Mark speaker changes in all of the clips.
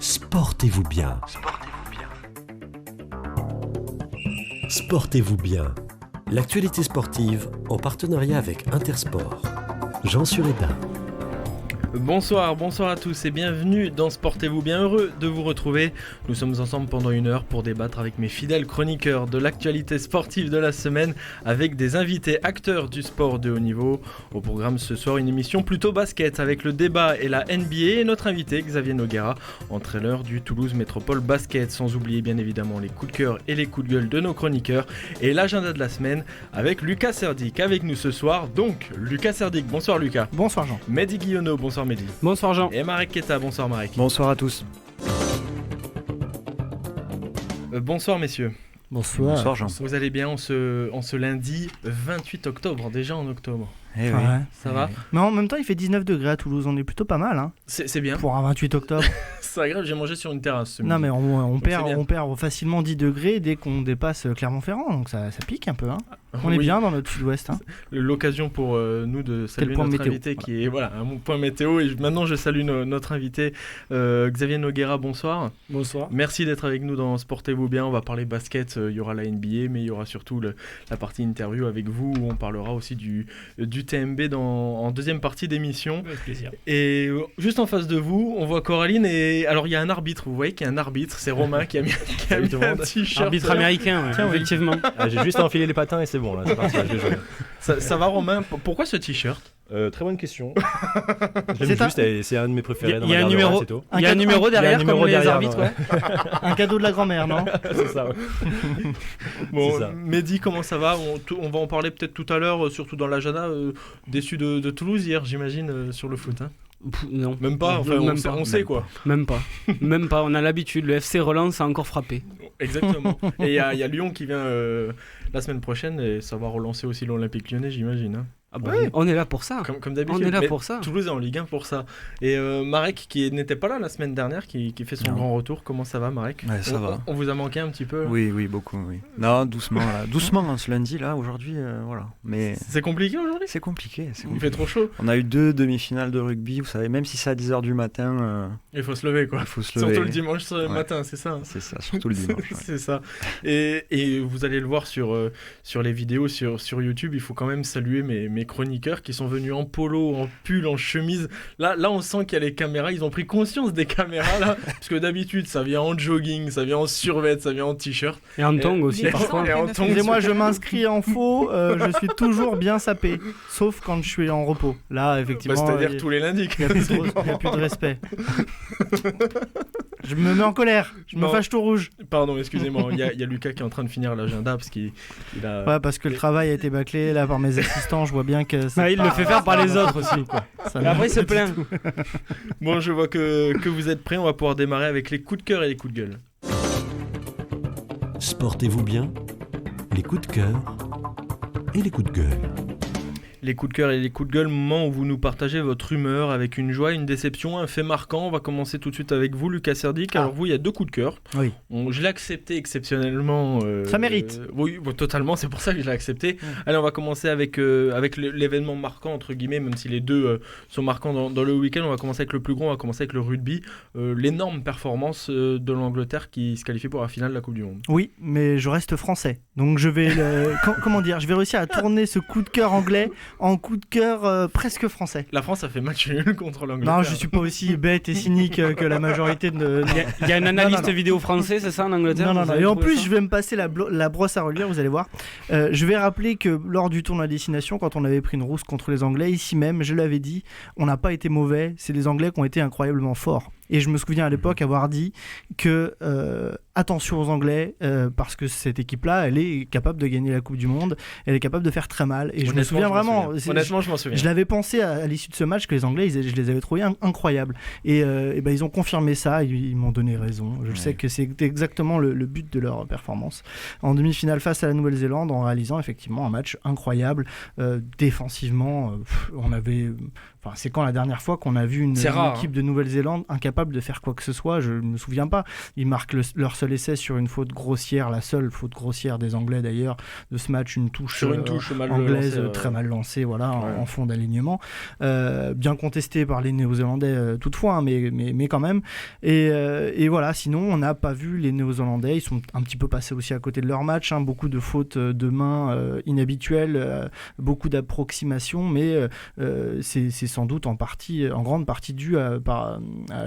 Speaker 1: Sportez-vous bien. Sportez-vous bien. L'actualité sportive en partenariat avec Intersport. Jean Sureda.
Speaker 2: Bonsoir à tous et bienvenue dans Sportez-vous bien, heureux de vous retrouver. Nous sommes ensemble pendant une heure pour débattre avec mes fidèles chroniqueurs de l'actualité sportive de la semaine avec des invités acteurs du sport de haut niveau. Au programme ce soir, une émission plutôt basket avec le débat et la NBA et notre invité Xavier Noguera, entraîneur du Toulouse Métropole Basket, sans oublier bien évidemment les coups de cœur et les coups de gueule de nos chroniqueurs et l'agenda de la semaine avec Lucas Serdic avec nous ce soir. Donc Lucas Serdic, bonsoir Lucas.
Speaker 3: Bonsoir Jean.
Speaker 2: Mehdi Guillonneau, bonsoir Mehdi.
Speaker 4: Bonsoir Jean.
Speaker 2: Et Marek Keta, bonsoir Marek.
Speaker 4: Bonsoir à tous.
Speaker 2: Bonsoir messieurs.
Speaker 3: Bonsoir
Speaker 4: Jean.
Speaker 2: Vous allez bien en ce lundi 28 octobre, déjà en octobre.
Speaker 4: Eh
Speaker 3: oui.
Speaker 2: Ça va ?
Speaker 3: Mais en même temps, il fait 19 degrés à Toulouse, on est plutôt pas mal hein,
Speaker 2: C'est bien.
Speaker 3: pour un 28 octobre.
Speaker 2: C'est agréable, j'ai mangé sur une terrasse ce
Speaker 3: Non
Speaker 2: midi.
Speaker 3: mais on
Speaker 2: c'est
Speaker 3: perd facilement 10 degrés dès qu'on dépasse Clermont-Ferrand, donc ça pique un peu. Hein. On est
Speaker 2: Oui.
Speaker 3: bien dans notre sud-ouest. Hein.
Speaker 2: L'occasion pour nous de saluer
Speaker 3: point
Speaker 2: notre
Speaker 3: météo.
Speaker 2: invité qui est un point météo. Et maintenant je salue notre invité Xavier Noguera, bonsoir.
Speaker 4: Bonsoir.
Speaker 2: Merci d'être avec nous dans Sportez-vous bien. On va parler basket, il y aura la NBA, mais il y aura surtout la partie interview avec vous où on parlera aussi du TMB en deuxième partie d'émission.
Speaker 4: Avec plaisir.
Speaker 2: Et juste en face de vous, on voit Coraline et alors il y a un arbitre, vous voyez qu'il y a un arbitre, c'est Romain qui a mis un t-shirt.
Speaker 4: Arbitre américain, ouais,
Speaker 3: Tiens, oui.
Speaker 4: effectivement.
Speaker 5: J'ai juste à enfiler les patins et c'est bon là, c'est parti, je vais jouer.
Speaker 2: Ça va Romain, pourquoi ce t-shirt ?
Speaker 5: Très bonne question. Je
Speaker 3: C'est
Speaker 5: l'aime
Speaker 3: un-
Speaker 5: juste et c'est un de mes préférés dans
Speaker 4: Il y a
Speaker 5: ma
Speaker 4: un
Speaker 5: garde-robe,
Speaker 4: numéro.
Speaker 5: c'est tout.
Speaker 4: Il y a un numéro derrière,
Speaker 5: numéro
Speaker 4: comme les
Speaker 5: derrière,
Speaker 4: arbitres,
Speaker 5: ouais.
Speaker 4: ouais.
Speaker 3: Un cadeau de la grand-mère, non?
Speaker 5: C'est ça, ouais.
Speaker 2: Bon,
Speaker 5: C'est ça.
Speaker 2: Mehdi, comment ça va ? On va en parler peut-être tout à l'heure, surtout dans l'agenda. Déçu de Toulouse hier, j'imagine, sur le foot. Hein.
Speaker 4: Non.
Speaker 2: Même pas, enfin,
Speaker 4: Même
Speaker 2: on sait quoi.
Speaker 4: Même pas. Même pas. On a l'habitude. Le FC Relance a encore frappé.
Speaker 2: Exactement. Et il y a Lyon qui vient la semaine prochaine et ça va relancer aussi l'Olympique Lyonnais, j'imagine. Hein.
Speaker 4: Ah bah, on est là pour ça.
Speaker 2: Comme d'habitude.
Speaker 4: On est là
Speaker 2: Mais
Speaker 4: pour ça.
Speaker 2: Toulouse est en Ligue 1 pour ça. Et Marek, qui n'était pas là la semaine dernière, qui fait son
Speaker 6: Non.
Speaker 2: grand retour, comment ça va Marek ?
Speaker 6: Ouais, ça va.
Speaker 2: On vous a manqué un petit peu ?
Speaker 6: Oui, beaucoup, oui. Non, doucement, là. Doucement, hein, ce lundi, là, aujourd'hui, voilà. Mais
Speaker 2: C'est compliqué aujourd'hui ?
Speaker 6: c'est compliqué,
Speaker 2: Il fait trop chaud.
Speaker 6: On a eu 2 demi-finales de rugby, vous savez, même si c'est à 10h du matin,
Speaker 2: Il faut se lever quoi.
Speaker 6: il faut se lever.
Speaker 2: Surtout le dimanche
Speaker 6: Ouais.
Speaker 2: matin, c'est ça.
Speaker 6: C'est ça, surtout le dimanche. Ouais.
Speaker 2: C'est ça. Et vous allez le voir sur les vidéos sur YouTube, il faut quand même saluer mes chroniqueurs qui sont venus en polo, en pull, en chemise. Là, on sent qu'il y a les caméras, ils ont pris conscience des caméras là, parce que d'habitude ça vient en jogging, ça vient en survêt, ça vient en t-shirt.
Speaker 4: Et en tongue aussi,
Speaker 2: Et-
Speaker 4: parfois.
Speaker 2: et en tongs.
Speaker 3: Excusez-moi, je m'inscris en faux, je suis toujours bien sapé, sauf quand je suis en repos. Là, effectivement,
Speaker 2: C'est-à-dire
Speaker 3: il
Speaker 2: tous les lundis.
Speaker 3: n'y a plus de respect. Je me mets en colère, je me
Speaker 2: Bon.
Speaker 3: fâche tout rouge.
Speaker 2: Pardon, excusez-moi, il y a Lucas qui est en train de finir l'agenda parce qu'il a...
Speaker 3: Ouais, parce que le travail a été bâclé là par mes assistants, je vois bien que ça,
Speaker 4: Ah, il le fait faire par les autres aussi.
Speaker 3: ça
Speaker 4: Et après, il se
Speaker 3: me-
Speaker 4: plaint.
Speaker 2: Bon, je vois que vous êtes prêts, on va pouvoir démarrer avec les coups de cœur et les coups de gueule.
Speaker 1: Sportez-vous bien. Les coups de cœur et les coups de gueule.
Speaker 2: Les coups de cœur et les coups de gueule, moment où vous nous partagez votre humeur avec une joie, une déception, un fait marquant. On va commencer tout de suite avec vous, Lucas Serdic. Alors vous, il y a 2 coups de cœur.
Speaker 3: Oui.
Speaker 2: Je l'ai accepté exceptionnellement.
Speaker 3: Ça mérite.
Speaker 2: Oui, bon, totalement, c'est pour ça que je l'ai accepté. Allez, on va commencer avec l'événement marquant, entre guillemets, même si les deux sont marquants dans le week-end. On va commencer avec le plus gros, on va commencer avec le rugby. L'énorme performance de l'Angleterre qui se qualifie pour la finale de la Coupe du Monde.
Speaker 3: Oui, mais je reste français. Donc je vais comment dire, je vais réussir à tourner ce coup de cœur anglais en coup de cœur presque français.
Speaker 2: La France a fait match nul contre l'Angleterre.
Speaker 3: Non, je suis pas aussi bête et cynique que la majorité de...
Speaker 4: Il y a un analyste
Speaker 3: non.
Speaker 4: vidéo français, c'est ça, en Angleterre?
Speaker 3: Non.
Speaker 4: Vous avez
Speaker 3: Et en
Speaker 4: trouvé
Speaker 3: plus,
Speaker 4: ça
Speaker 3: je vais me passer la brosse à relire, vous allez voir. Je vais rappeler que lors du tournoi destination, quand on avait pris une rousse contre les Anglais, ici même, je l'avais dit, on n'a pas été mauvais. C'est les Anglais qui ont été incroyablement forts. Et je me souviens à l'époque avoir dit que attention aux Anglais, parce que cette équipe-là, elle est capable de gagner la Coupe du Monde, elle est capable de faire très mal. Et je me souviens vraiment...
Speaker 2: Honnêtement, je m'en souviens.
Speaker 3: Je l'avais pensé à l'issue de ce match que les Anglais, je les avais trouvés incroyables. Et ben, ils ont confirmé ça, ils m'ont donné raison. Je sais que c'est exactement le but de leur performance. En demi-finale face à la Nouvelle-Zélande, en réalisant effectivement un match incroyable. Défensivement, on avait Enfin, c'est quand la dernière fois qu'on a vu une équipe de Nouvelle-Zélande incapable de faire quoi que ce soit? Je ne me souviens pas. Ils marquent leur seul essai sur une faute grossière, la seule faute grossière des Anglais d'ailleurs de ce match, une touche, sur une touche anglaise lancée, très mal lancée, voilà, en fond d'alignement. Bien contesté par les Néo-Zélandais toutefois, hein, mais quand même. Et voilà, sinon on n'a pas vu les Néo-Zélandais. Ils sont un petit peu passés aussi à côté de leur match. Hein, beaucoup de fautes de main inhabituelles, beaucoup d'approximations, mais c'est sans doute en grande partie dû à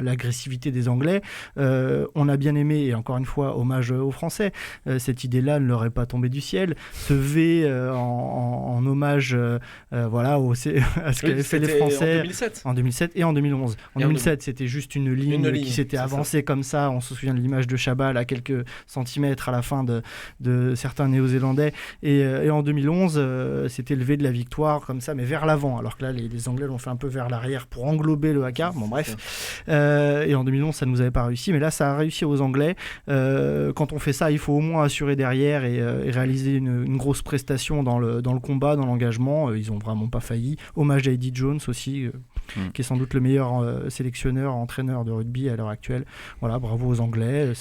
Speaker 3: l'agressivité des Anglais. On a bien aimé, et encore une fois, hommage aux Français, cette idée-là ne leur est pas tombée du ciel. Ce V en hommage voilà, à ce qu'avaient fait les Français en 2007 et en 2011. En 2007, c'était juste une ligne qui s'était avancée comme ça. On se souvient de l'image de Chabal à quelques centimètres à la fin de certains Néo-Zélandais. Et en 2011, c'était le V de la victoire comme ça, mais vers l'avant, alors que là, les Anglais l'ont fait un peu vers l'arrière pour englober le haka. Bon, bref. Et en 2011, ça ne nous avait pas réussi, mais là, ça a réussi aux Anglais. Quand on fait ça, il faut au moins assurer derrière et réaliser une grosse prestation dans le combat, dans l'engagement. Ils n'ont vraiment pas failli. Hommage à Eddie Jones aussi, qui est sans doute le meilleur sélectionneur, entraîneur de rugby à l'heure actuelle. Voilà, bravo aux Anglais.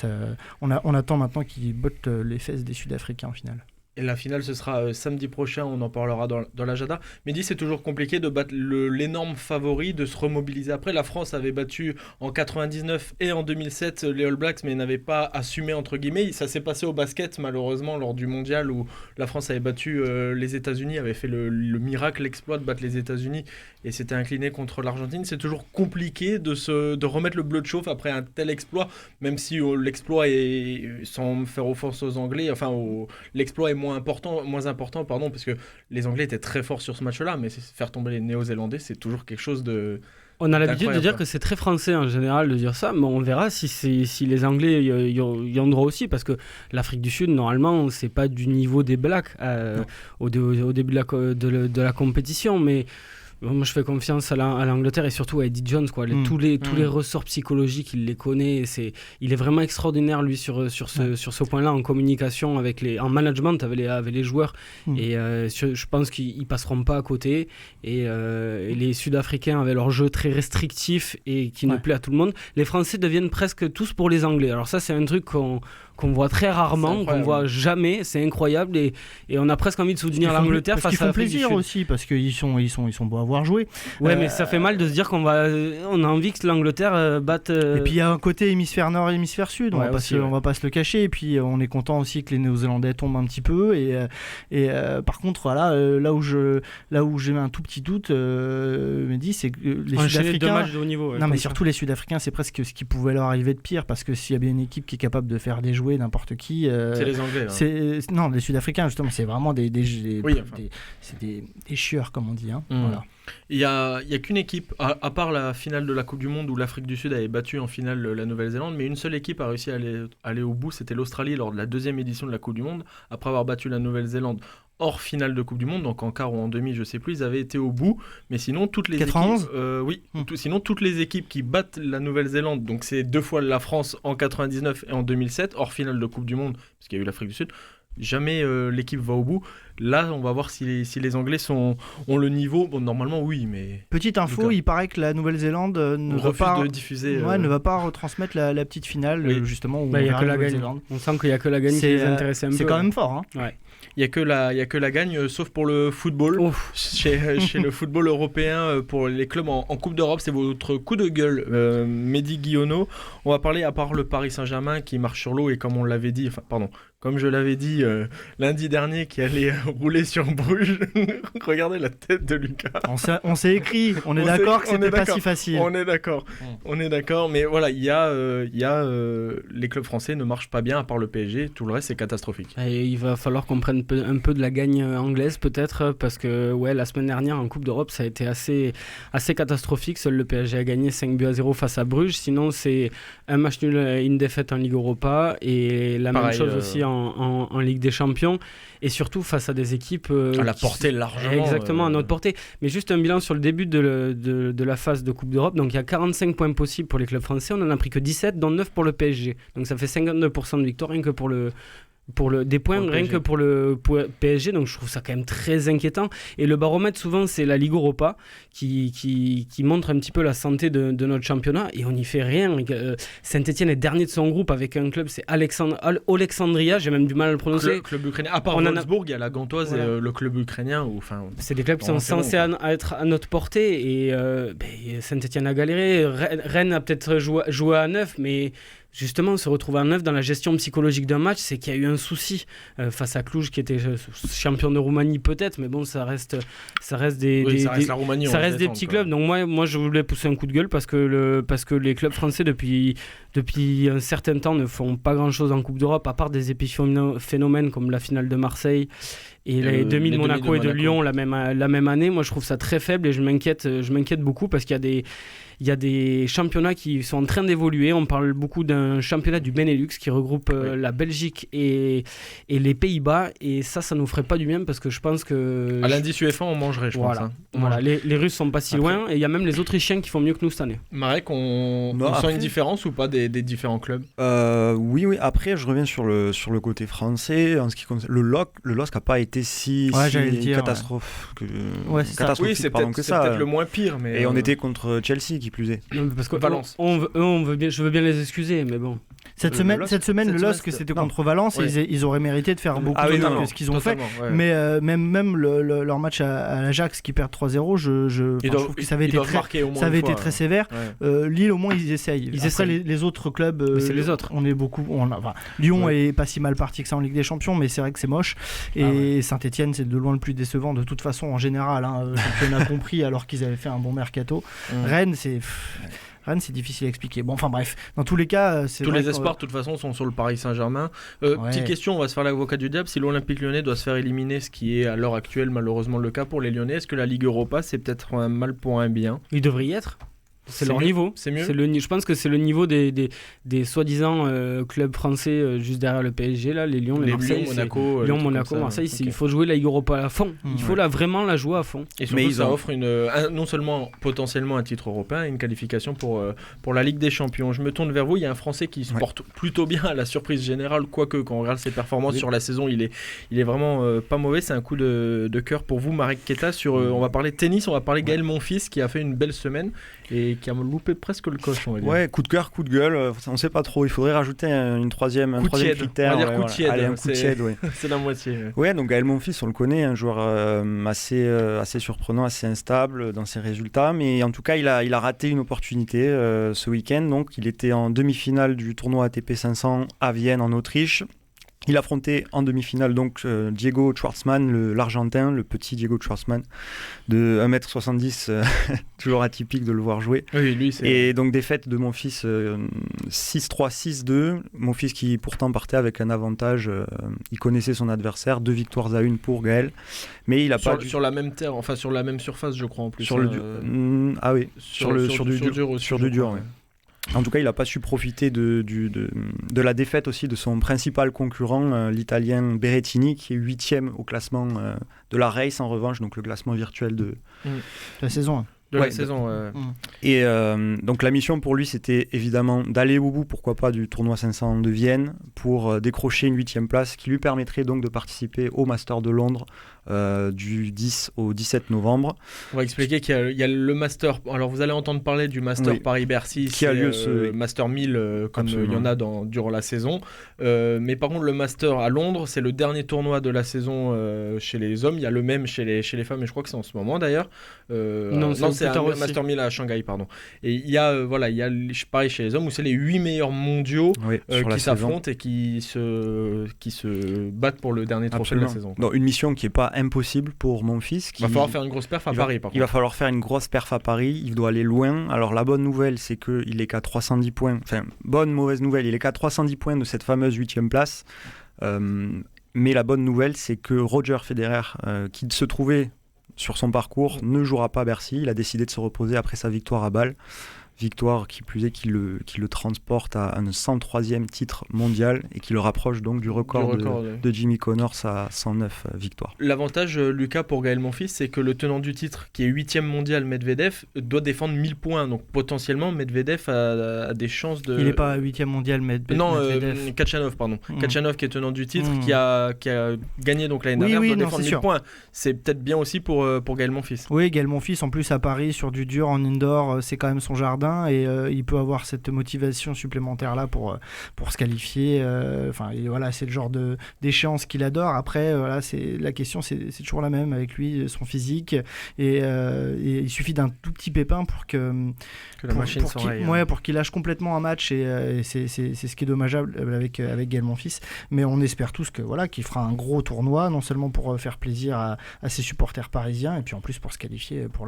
Speaker 3: On attend maintenant qu'ils bottent les fesses des Sud-Africains en finale.
Speaker 2: Et la finale, ce sera samedi prochain, on en parlera dans l'agenda. Mehdi, c'est toujours compliqué de battre l'énorme favori, de se remobiliser après. La France avait battu en 99 et en 2007 les All Blacks, mais n'avait pas assumé, entre guillemets. Ça s'est passé au basket, malheureusement, lors du mondial où la France avait battu les États-Unis, avait fait le miracle, l'exploit de battre les États-Unis et s'était incliné contre l'Argentine. C'est toujours compliqué de remettre le bleu de chauffe après un tel exploit, même si l'exploit est, sans faire offense aux Anglais, l'exploit est moins important, parce que les Anglais étaient très forts sur ce match-là, mais faire tomber les Néo-Zélandais, c'est toujours quelque chose de...
Speaker 4: On a l'habitude de dire que c'est très français en général de dire ça, mais on verra si les Anglais y ont droit aussi, parce que l'Afrique du Sud, normalement, c'est pas du niveau des Blacks au début de la compétition, mais... Moi, je fais confiance à l'Angleterre et surtout à Eddie Jones, quoi. Tous les ressorts psychologiques, il les connaît. Il est vraiment extraordinaire, lui, sur ce point-là, en communication, en management avec les joueurs. Et je pense qu'ils ne passeront pas à côté. Et les Sud-Africains, avec leur jeu très restrictif et qui ne plaît à tout le monde, les Français deviennent presque tous pour les Anglais. Alors ça, c'est un truc qu'on voit très rarement, qu'on voit jamais, c'est incroyable et on a presque envie de soutenir l'Angleterre face à l'Afrique du Sud.
Speaker 3: Parce qu'ils font plaisir aussi, parce qu'ils sont beaux à voir jouer.
Speaker 4: Ouais, mais ça fait mal de se dire qu'on a envie que l'Angleterre batte...
Speaker 3: Et puis il y a un côté hémisphère nord et hémisphère sud, on va pas se le cacher, et puis on est content aussi que les Néo-Zélandais tombent un petit peu, et par contre, voilà, là où j'ai un tout petit doute, Mehdi, c'est que les Sud-Africains...
Speaker 4: matchs de haut niveau.
Speaker 3: Non, mais surtout les Sud-Africains, c'est presque ce qui pouvait leur arriver de pire, parce que s'il y a bien une équipe qui est capable de faire déjouer n'importe qui...
Speaker 2: c'est les Anglais.
Speaker 3: Non, les Sud-Africains, justement, c'est vraiment des chieurs, comme on dit. Hein. Voilà.
Speaker 2: Il y a qu'une équipe, à part la finale de la Coupe du Monde où l'Afrique du Sud avait battu en finale la Nouvelle-Zélande, mais une seule équipe a réussi à aller au bout, c'était l'Australie lors de la deuxième édition de la Coupe du Monde, après avoir battu la Nouvelle-Zélande hors finale de Coupe du Monde, donc en quart ou en demi, je sais plus, ils avaient été au bout, mais sinon toutes les
Speaker 3: 91
Speaker 2: équipes, sinon toutes les équipes qui battent la Nouvelle-Zélande, donc c'est 2 fois la France en 99 et en 2007, hors finale de Coupe du Monde, parce qu'il y a eu l'Afrique du Sud. Jamais l'équipe va au bout. Là, on va voir si les Anglais ont le niveau. Bon, normalement, oui, mais...
Speaker 3: Petite info, il paraît que la Nouvelle-Zélande ne va pas retransmettre la petite finale, justement, où
Speaker 4: il y a que la gagne. On sent qu'il n'y a que la gagne qui les intéresse un peu.
Speaker 3: C'est quand même fort. Hein.
Speaker 2: Ouais. Il n'y a que la gagne, sauf pour le football. Chez le football européen, pour les clubs en Coupe d'Europe, c'est votre coup de gueule, Mehdi Guillonneau. On va parler, à part le Paris Saint-Germain qui marche sur l'eau et comme je l'avais dit lundi dernier, qui allait rouler sur Bruges. Regardez la tête de Lucas.
Speaker 3: On s'est écrit, on est d'accord que c'était pas si facile.
Speaker 2: On est d'accord, mais voilà, il y a les clubs français ne marchent pas bien, à part le PSG, tout le reste c'est catastrophique.
Speaker 4: Et il va falloir qu'on prenne un peu de la gagne anglaise peut-être, parce que la semaine dernière en Coupe d'Europe ça a été assez catastrophique. Seul le PSG a gagné 5-0 face à Bruges, sinon c'est un match nul, une défaite en Ligue Europa, et la même chose aussi en Ligue des Champions, et surtout face à des équipes
Speaker 2: à la portée largement,
Speaker 4: exactement à notre portée. Mais juste un bilan sur le début de la phase de Coupe d'Europe. Donc il y a 45 points possibles pour les clubs français, on en a pris que 17, dont 9 pour le PSG, donc ça fait 52% de victoire rien que pour le Des points
Speaker 2: Pour le
Speaker 4: rien
Speaker 2: PSG.
Speaker 4: que pour le PSG, donc je trouve ça quand même très inquiétant. Et le baromètre, souvent, c'est la Ligue Europa qui montre un petit peu la santé de notre championnat, et on n'y fait rien. Saint-Etienne est dernier de son groupe avec un club, c'est Alexandria, j'ai même du mal à le prononcer.
Speaker 2: Club ukrainien. À part
Speaker 4: On en a-
Speaker 2: Wolfsburg, il y a la Gantoise
Speaker 4: Voilà.
Speaker 2: et le club ukrainien.
Speaker 4: C'est des clubs qui sont
Speaker 2: Normalement,
Speaker 4: censés être à notre portée, et Saint-Etienne a galéré. Rennes a peut-être joué à 9, mais justement, se retrouver à 9 dans la gestion psychologique d'un match, c'est qu'il y a eu un souci face à Cluj, qui était champion de Roumanie peut-être, mais bon, ça reste
Speaker 2: ça reste la Roumanie.
Speaker 4: ça
Speaker 2: on
Speaker 4: reste
Speaker 2: se
Speaker 4: des
Speaker 2: détend,
Speaker 4: petits
Speaker 2: quoi.
Speaker 4: clubs. Donc moi je voulais pousser un coup de gueule parce que les clubs français depuis un certain temps ne font pas grand chose en Coupe d'Europe, à part des épiphénomènes comme la finale de Marseille et les demi de
Speaker 2: les
Speaker 4: Monaco
Speaker 2: demi
Speaker 4: et
Speaker 2: de
Speaker 4: de
Speaker 2: Monaco.
Speaker 4: Lyon la même année. Moi je trouve ça très faible, et je m'inquiète beaucoup parce qu'il y a des championnats qui sont en train d'évoluer. On parle beaucoup d'un championnat du Benelux qui regroupe la Belgique et les Pays-Bas, et ça nous ferait pas du bien, parce que je pense que
Speaker 2: À l'indice UEFA, on mangerait, je
Speaker 4: voilà.
Speaker 2: pense. hein.
Speaker 4: Voilà, les Russes sont pas si
Speaker 2: Après-
Speaker 4: loin, et il y a même les Autrichiens qui font mieux que nous cette année.
Speaker 2: Marek, on
Speaker 6: Non,
Speaker 2: sent
Speaker 6: après-
Speaker 2: une différence ou pas des différents clubs?
Speaker 6: Oui. Après, je reviens sur le côté français. En ce qui concerne le LOSC n'a pas été si
Speaker 3: Ouais, j'allais le dire, Ouais, c'est ça.
Speaker 6: catastrophique,
Speaker 2: Oui, c'est
Speaker 6: pardon,
Speaker 2: peut-être
Speaker 6: que
Speaker 2: c'est
Speaker 6: ça.
Speaker 2: peut-être le moins pire, mais
Speaker 6: Et on était contre Chelsea, qui plus est.
Speaker 4: Non, mais parce que
Speaker 2: Valence.
Speaker 4: je veux bien les excuser, mais bon.
Speaker 3: Cette
Speaker 6: Le
Speaker 3: semaine,
Speaker 6: LOSC,
Speaker 3: cette semaine,
Speaker 2: cette
Speaker 3: le
Speaker 2: semaine,
Speaker 3: LOSC, c'était
Speaker 6: non.
Speaker 3: contre Valence,
Speaker 2: Ouais.
Speaker 3: et ils auraient mérité de faire beaucoup
Speaker 6: Ah oui,
Speaker 3: mieux
Speaker 6: non,
Speaker 3: que
Speaker 6: non.
Speaker 3: ce qu'ils ont fait.
Speaker 2: Totalement, ouais.
Speaker 3: Mais même leur match à l'Ajax qui perd 3-0, je trouve que ça avait été
Speaker 2: doivent marquer au moins
Speaker 3: ça avait
Speaker 2: une
Speaker 3: été
Speaker 2: fois,
Speaker 3: très sévère.
Speaker 2: ouais.
Speaker 3: Lille, au moins, ils essayent. Après,
Speaker 4: essayent.
Speaker 3: les autres clubs,
Speaker 4: Mais c'est les autres.
Speaker 3: on est beaucoup. Lyon
Speaker 2: Ouais.
Speaker 3: est pas si mal parti que ça en Ligue des Champions, mais c'est vrai que c'est moche. Et Saint-Etienne, c'est de loin le plus décevant de toute façon en général. Championnat compris, alors qu'ils avaient fait un bon mercato. Rennes, c'est difficile à expliquer. Bon, enfin bref, dans tous les cas, c'est
Speaker 2: Tous
Speaker 3: vrai
Speaker 2: les
Speaker 3: que-
Speaker 2: espoirs, de toute façon, sont sur le Paris Saint-Germain.
Speaker 3: Ouais.
Speaker 2: Petite question, on va se faire l'avocat du diable. Si l'Olympique Lyonnais doit se faire éliminer, ce qui est à l'heure actuelle malheureusement le cas pour les Lyonnais, est-ce que la Ligue Europa, c'est peut-être un mal pour un bien?
Speaker 4: Ils devraient y être. C'est leur
Speaker 2: mieux.
Speaker 4: niveau.
Speaker 2: C'est mieux.
Speaker 4: Je pense que c'est le niveau des soi-disant clubs français juste derrière le PSG, là, les Lyon, les
Speaker 2: Les
Speaker 4: Marseille.
Speaker 2: Lyon,
Speaker 4: c'est-
Speaker 2: Monaco, les
Speaker 4: Lyon,
Speaker 2: trucs
Speaker 4: Monaco,
Speaker 2: comme ça.
Speaker 4: Marseille,
Speaker 2: Ok.
Speaker 4: il faut jouer la Ligue Europa à fond. Il faut vraiment la jouer à fond.
Speaker 2: Et surtout,
Speaker 6: Mais ils
Speaker 2: ça
Speaker 6: ont-
Speaker 2: offre non seulement potentiellement un titre européen, une qualification pour la Ligue des Champions. Je me tourne vers vous. Il y a un Français qui se
Speaker 6: Ouais.
Speaker 2: porte plutôt bien à la surprise générale, quoique quand on regarde ses performances
Speaker 6: Oui.
Speaker 2: sur la saison, il est vraiment pas mauvais. C'est un coup de cœur pour vous, Marek Keita. On va parler tennis, on va parler Gaël Monfils qui a fait une belle semaine et qui a loupé presque le coche, on va dire.
Speaker 6: Ouais, coup de cœur, coup de gueule, on sait pas trop. Il faudrait rajouter un troisième
Speaker 2: Coup tiède.
Speaker 6: critère.
Speaker 2: On va dire
Speaker 6: ouais,
Speaker 2: coup
Speaker 6: voilà.
Speaker 2: tiède,
Speaker 6: Allez, un coup
Speaker 2: c'est-
Speaker 6: tiède, ouais.
Speaker 2: C'est la moitié.
Speaker 6: Ouais, donc Gaël Monfils, on le connaît, un joueur assez surprenant, assez instable dans ses résultats, mais en tout cas, il a raté une opportunité ce week-end. Donc, il était en demi-finale du tournoi ATP 500 à Vienne, en Autriche. Il affrontait en demi-finale donc Diego Schwartzmann, l'Argentin, le petit Diego Schwartzmann de 1m70, toujours atypique de le voir jouer.
Speaker 2: Oui, lui, c'est.
Speaker 6: Et donc défaite de mon fils 6-3, 6-2. Mon fils qui pourtant partait avec un avantage, il connaissait son adversaire, 2 victoires à 1 pour Gaël. Mais il a pas
Speaker 2: sur la même terre, enfin sur la même surface, je crois en plus.
Speaker 6: sur le
Speaker 2: hein,
Speaker 6: dur. Ah oui, sur du dur
Speaker 2: aussi,
Speaker 6: sur
Speaker 2: je
Speaker 6: du dur,
Speaker 2: crois,
Speaker 6: ouais. En tout cas, il n'a pas su profiter de la défaite aussi de son principal concurrent, l'Italien Berrettini, qui est 8e au classement de la Race en revanche, donc le classement virtuel de...
Speaker 3: la saison.
Speaker 2: De
Speaker 6: Ouais,
Speaker 2: la saison.
Speaker 6: Et donc la mission pour lui, c'était évidemment d'aller au bout, pourquoi pas, du tournoi 500 de Vienne pour décrocher une 8e place qui lui permettrait donc de participer au Master de Londres du 10 au 17 novembre.
Speaker 2: On va expliquer qu'il y a le Master. Alors vous allez entendre parler du Master
Speaker 6: Oui.
Speaker 2: Paris-Bercy
Speaker 6: Qui a lieu ce-
Speaker 2: Master 1000 comme il y
Speaker 6: Absolument.
Speaker 2: en a durant la saison. Mais par contre le Master à Londres, c'est le dernier tournoi de la saison chez les hommes. Il y a le même chez les femmes, et je crois que c'est en ce moment d'ailleurs.
Speaker 4: Non, c'est
Speaker 2: un
Speaker 4: plus tard aussi.
Speaker 2: Master 1000 à Shanghai, pardon. Et il y a pareil chez les hommes où c'est les 8 meilleurs mondiaux
Speaker 6: Oui, sur la
Speaker 2: qui
Speaker 6: saison.
Speaker 2: s'affrontent et qui se battent pour le dernier trophée de
Speaker 6: Absolument.
Speaker 2: la saison.
Speaker 6: Donc, une mission qui n'est pas impossible pour mon fils.
Speaker 2: Il va falloir faire une grosse perf à Paris par
Speaker 6: Il va
Speaker 2: contre.
Speaker 6: falloir faire une grosse perf à Paris, il doit aller loin. Alors la bonne nouvelle, c'est qu'il est qu'à 310 points. Enfin, mauvaise nouvelle, il est qu'à 310 points de cette fameuse 8e place. Mais la bonne nouvelle, c'est que Roger Federer, qui se trouvait sur son parcours, ne jouera pas à Bercy. Il a décidé de se reposer après sa victoire à Bâle. victoire qui plus est qui le transporte à un 103e titre mondial et qui le rapproche donc du record de Jimmy Connors à 109 victoires.
Speaker 2: L'avantage, Lucas, pour Gaël Monfils, c'est que le tenant du titre, qui est 8e mondial, Medvedev, doit défendre 1000 points. Donc potentiellement, Medvedev a des chances de...
Speaker 3: Il n'est pas 8e mondial, Medvedev.
Speaker 2: Non, Khachanov, pardon. Khachanov qui est tenant du titre, qui a gagné donc l'année dernière, doit défendre 1000 points. C'est peut-être bien aussi pour Gaël Monfils.
Speaker 3: Oui, Gaël Monfils, en plus à Paris, sur du dur en indoor, c'est quand même son jardin et il peut avoir cette motivation supplémentaire là pour se qualifier. Et voilà, c'est le genre d'échéance qu'il adore. Après, la question, c'est toujours la même avec lui, son physique. Et il suffit d'un tout petit pépin pour que
Speaker 2: la machine s'enraye.
Speaker 3: Pour qu'il lâche complètement un match. Et c'est ce qui est dommageable avec Gaël Monfils. Mais on espère tous qu'il fera un gros tournoi, non seulement pour faire plaisir à ses supporters parisiens, et puis en plus pour se qualifier pour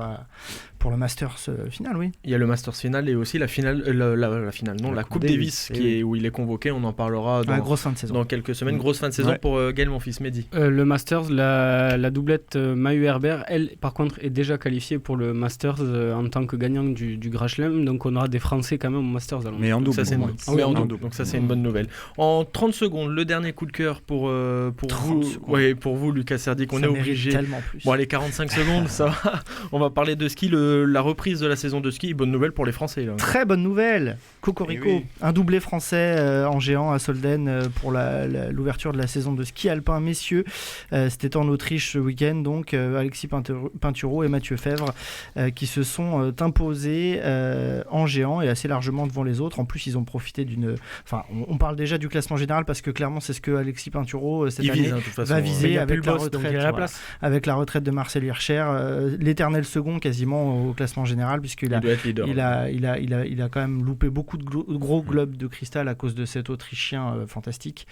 Speaker 3: le Masters final, oui.
Speaker 2: Il y a le Masters final et aussi la finale, la Coupe Davis où il est convoqué. On en parlera
Speaker 3: grosse fin de saison.
Speaker 2: Dans quelques semaines. Grosse fin de saison pour Gaël Monfils. Mehdi.
Speaker 4: Le Masters, la doublette Mahut-Herbert, elle, par contre, est déjà qualifiée pour le Masters en tant que gagnant du Grand Chelem. Donc on aura des Français quand même au Masters.
Speaker 6: Mais en double.
Speaker 2: Ça, c'est donc ça, c'est une bonne nouvelle. En 30 secondes, le dernier coup de cœur pour vous, Lucas Serdic. On est obligé.
Speaker 3: Tellement plus.
Speaker 2: Bon, allez, 45 secondes, ça va. On va parler de ski, la reprise de la saison de ski. Bonne nouvelle pour les Français. Là.
Speaker 3: Très bonne nouvelle. Cocorico. Oui. Un doublé français en géant à Solden pour l'ouverture de la saison de ski alpin messieurs. C'était en Autriche ce week-end, donc Alexis Pinturo et Mathieu Fèvre qui se sont imposés en géant et assez largement devant les autres. En plus, ils ont profité d'une... Enfin, on parle déjà du classement général parce que clairement, c'est ce que Alexis Pinturo cette année va viser avec la retraite. Avec la retraite de Marcel Hirscher, l'éternel second quasiment au classement général, puisqu'il a quand même loupé beaucoup de gros globes de cristal à cause de cet Autrichien fantastique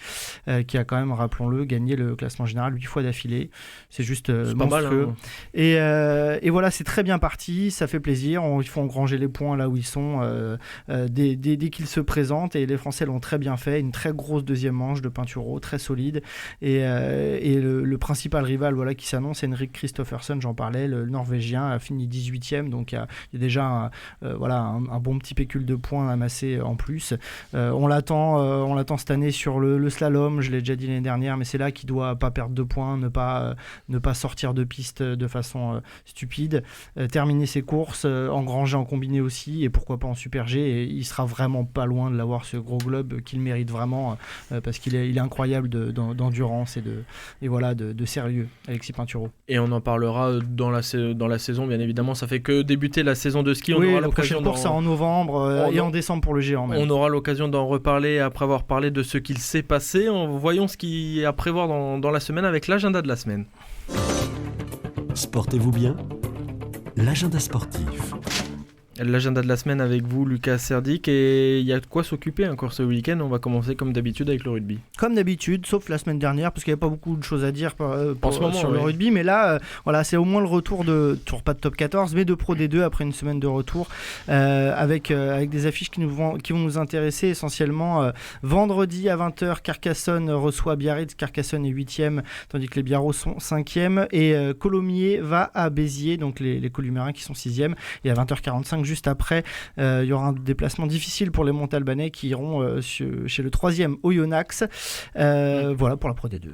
Speaker 3: qui a quand même, rappelons-le, gagné le classement général 8 fois d'affilée. C'est juste monstrueux. Et voilà, c'est très bien parti, ça fait plaisir. Il faut engranger les points là où ils sont dès qu'ils se présentent, et les Français l'ont très bien fait. Une très grosse deuxième manche de Pinturo, très solide, et le principal rival qui s'annonce, Henrik Kristoffersen, j'en parlais, le Norvégien, a fini 18e, donc il y a déjà un bon petit pécule de points amassé en plus. On l'attend cette année sur le slalom, je l'ai déjà dit l'année dernière, mais c'est là qu'il doit pas perdre de points, ne pas sortir de piste de façon stupide, terminer ses courses, engranger en combiné aussi, et pourquoi pas en Super G, et il sera vraiment pas loin de l'avoir, ce gros globe qu'il mérite vraiment, parce qu'il est incroyable d'endurance et de sérieux, Alexis Pinturo.
Speaker 2: Et on en parlera dans la saison, bien évidemment. Ça fait que débuter la saison de ski. On aura
Speaker 3: la prochaine course en novembre et en décembre pour le géant. Même.
Speaker 2: On aura l'occasion d'en reparler après avoir parlé de ce qu'il s'est passé. Voyons ce qui est à prévoir dans la semaine avec l'agenda de la semaine.
Speaker 1: Sportez-vous bien ? L'agenda sportif.
Speaker 2: L'agenda de la semaine avec vous, Lucas Serdic, et il y a de quoi s'occuper encore ce week-end. On va commencer comme d'habitude avec le rugby.
Speaker 3: Comme d'habitude, sauf la semaine dernière, parce qu'il n'y avait pas beaucoup de choses à dire sur le rugby, mais là, c'est au moins le retour toujours pas de top 14, mais de Pro D2 après une semaine de retour, avec des affiches qui vont nous intéresser essentiellement. Vendredi à 20h, Carcassonne reçoit Biarritz. Carcassonne est 8e, tandis que les Biarros sont 5e, et Colomiers va à Béziers, donc les Columérins qui sont 6e, et à 20h45, juste après, il y aura un déplacement difficile pour les Montalbanais qui iront chez le 3e Oyonnax. Voilà pour la Pro D2.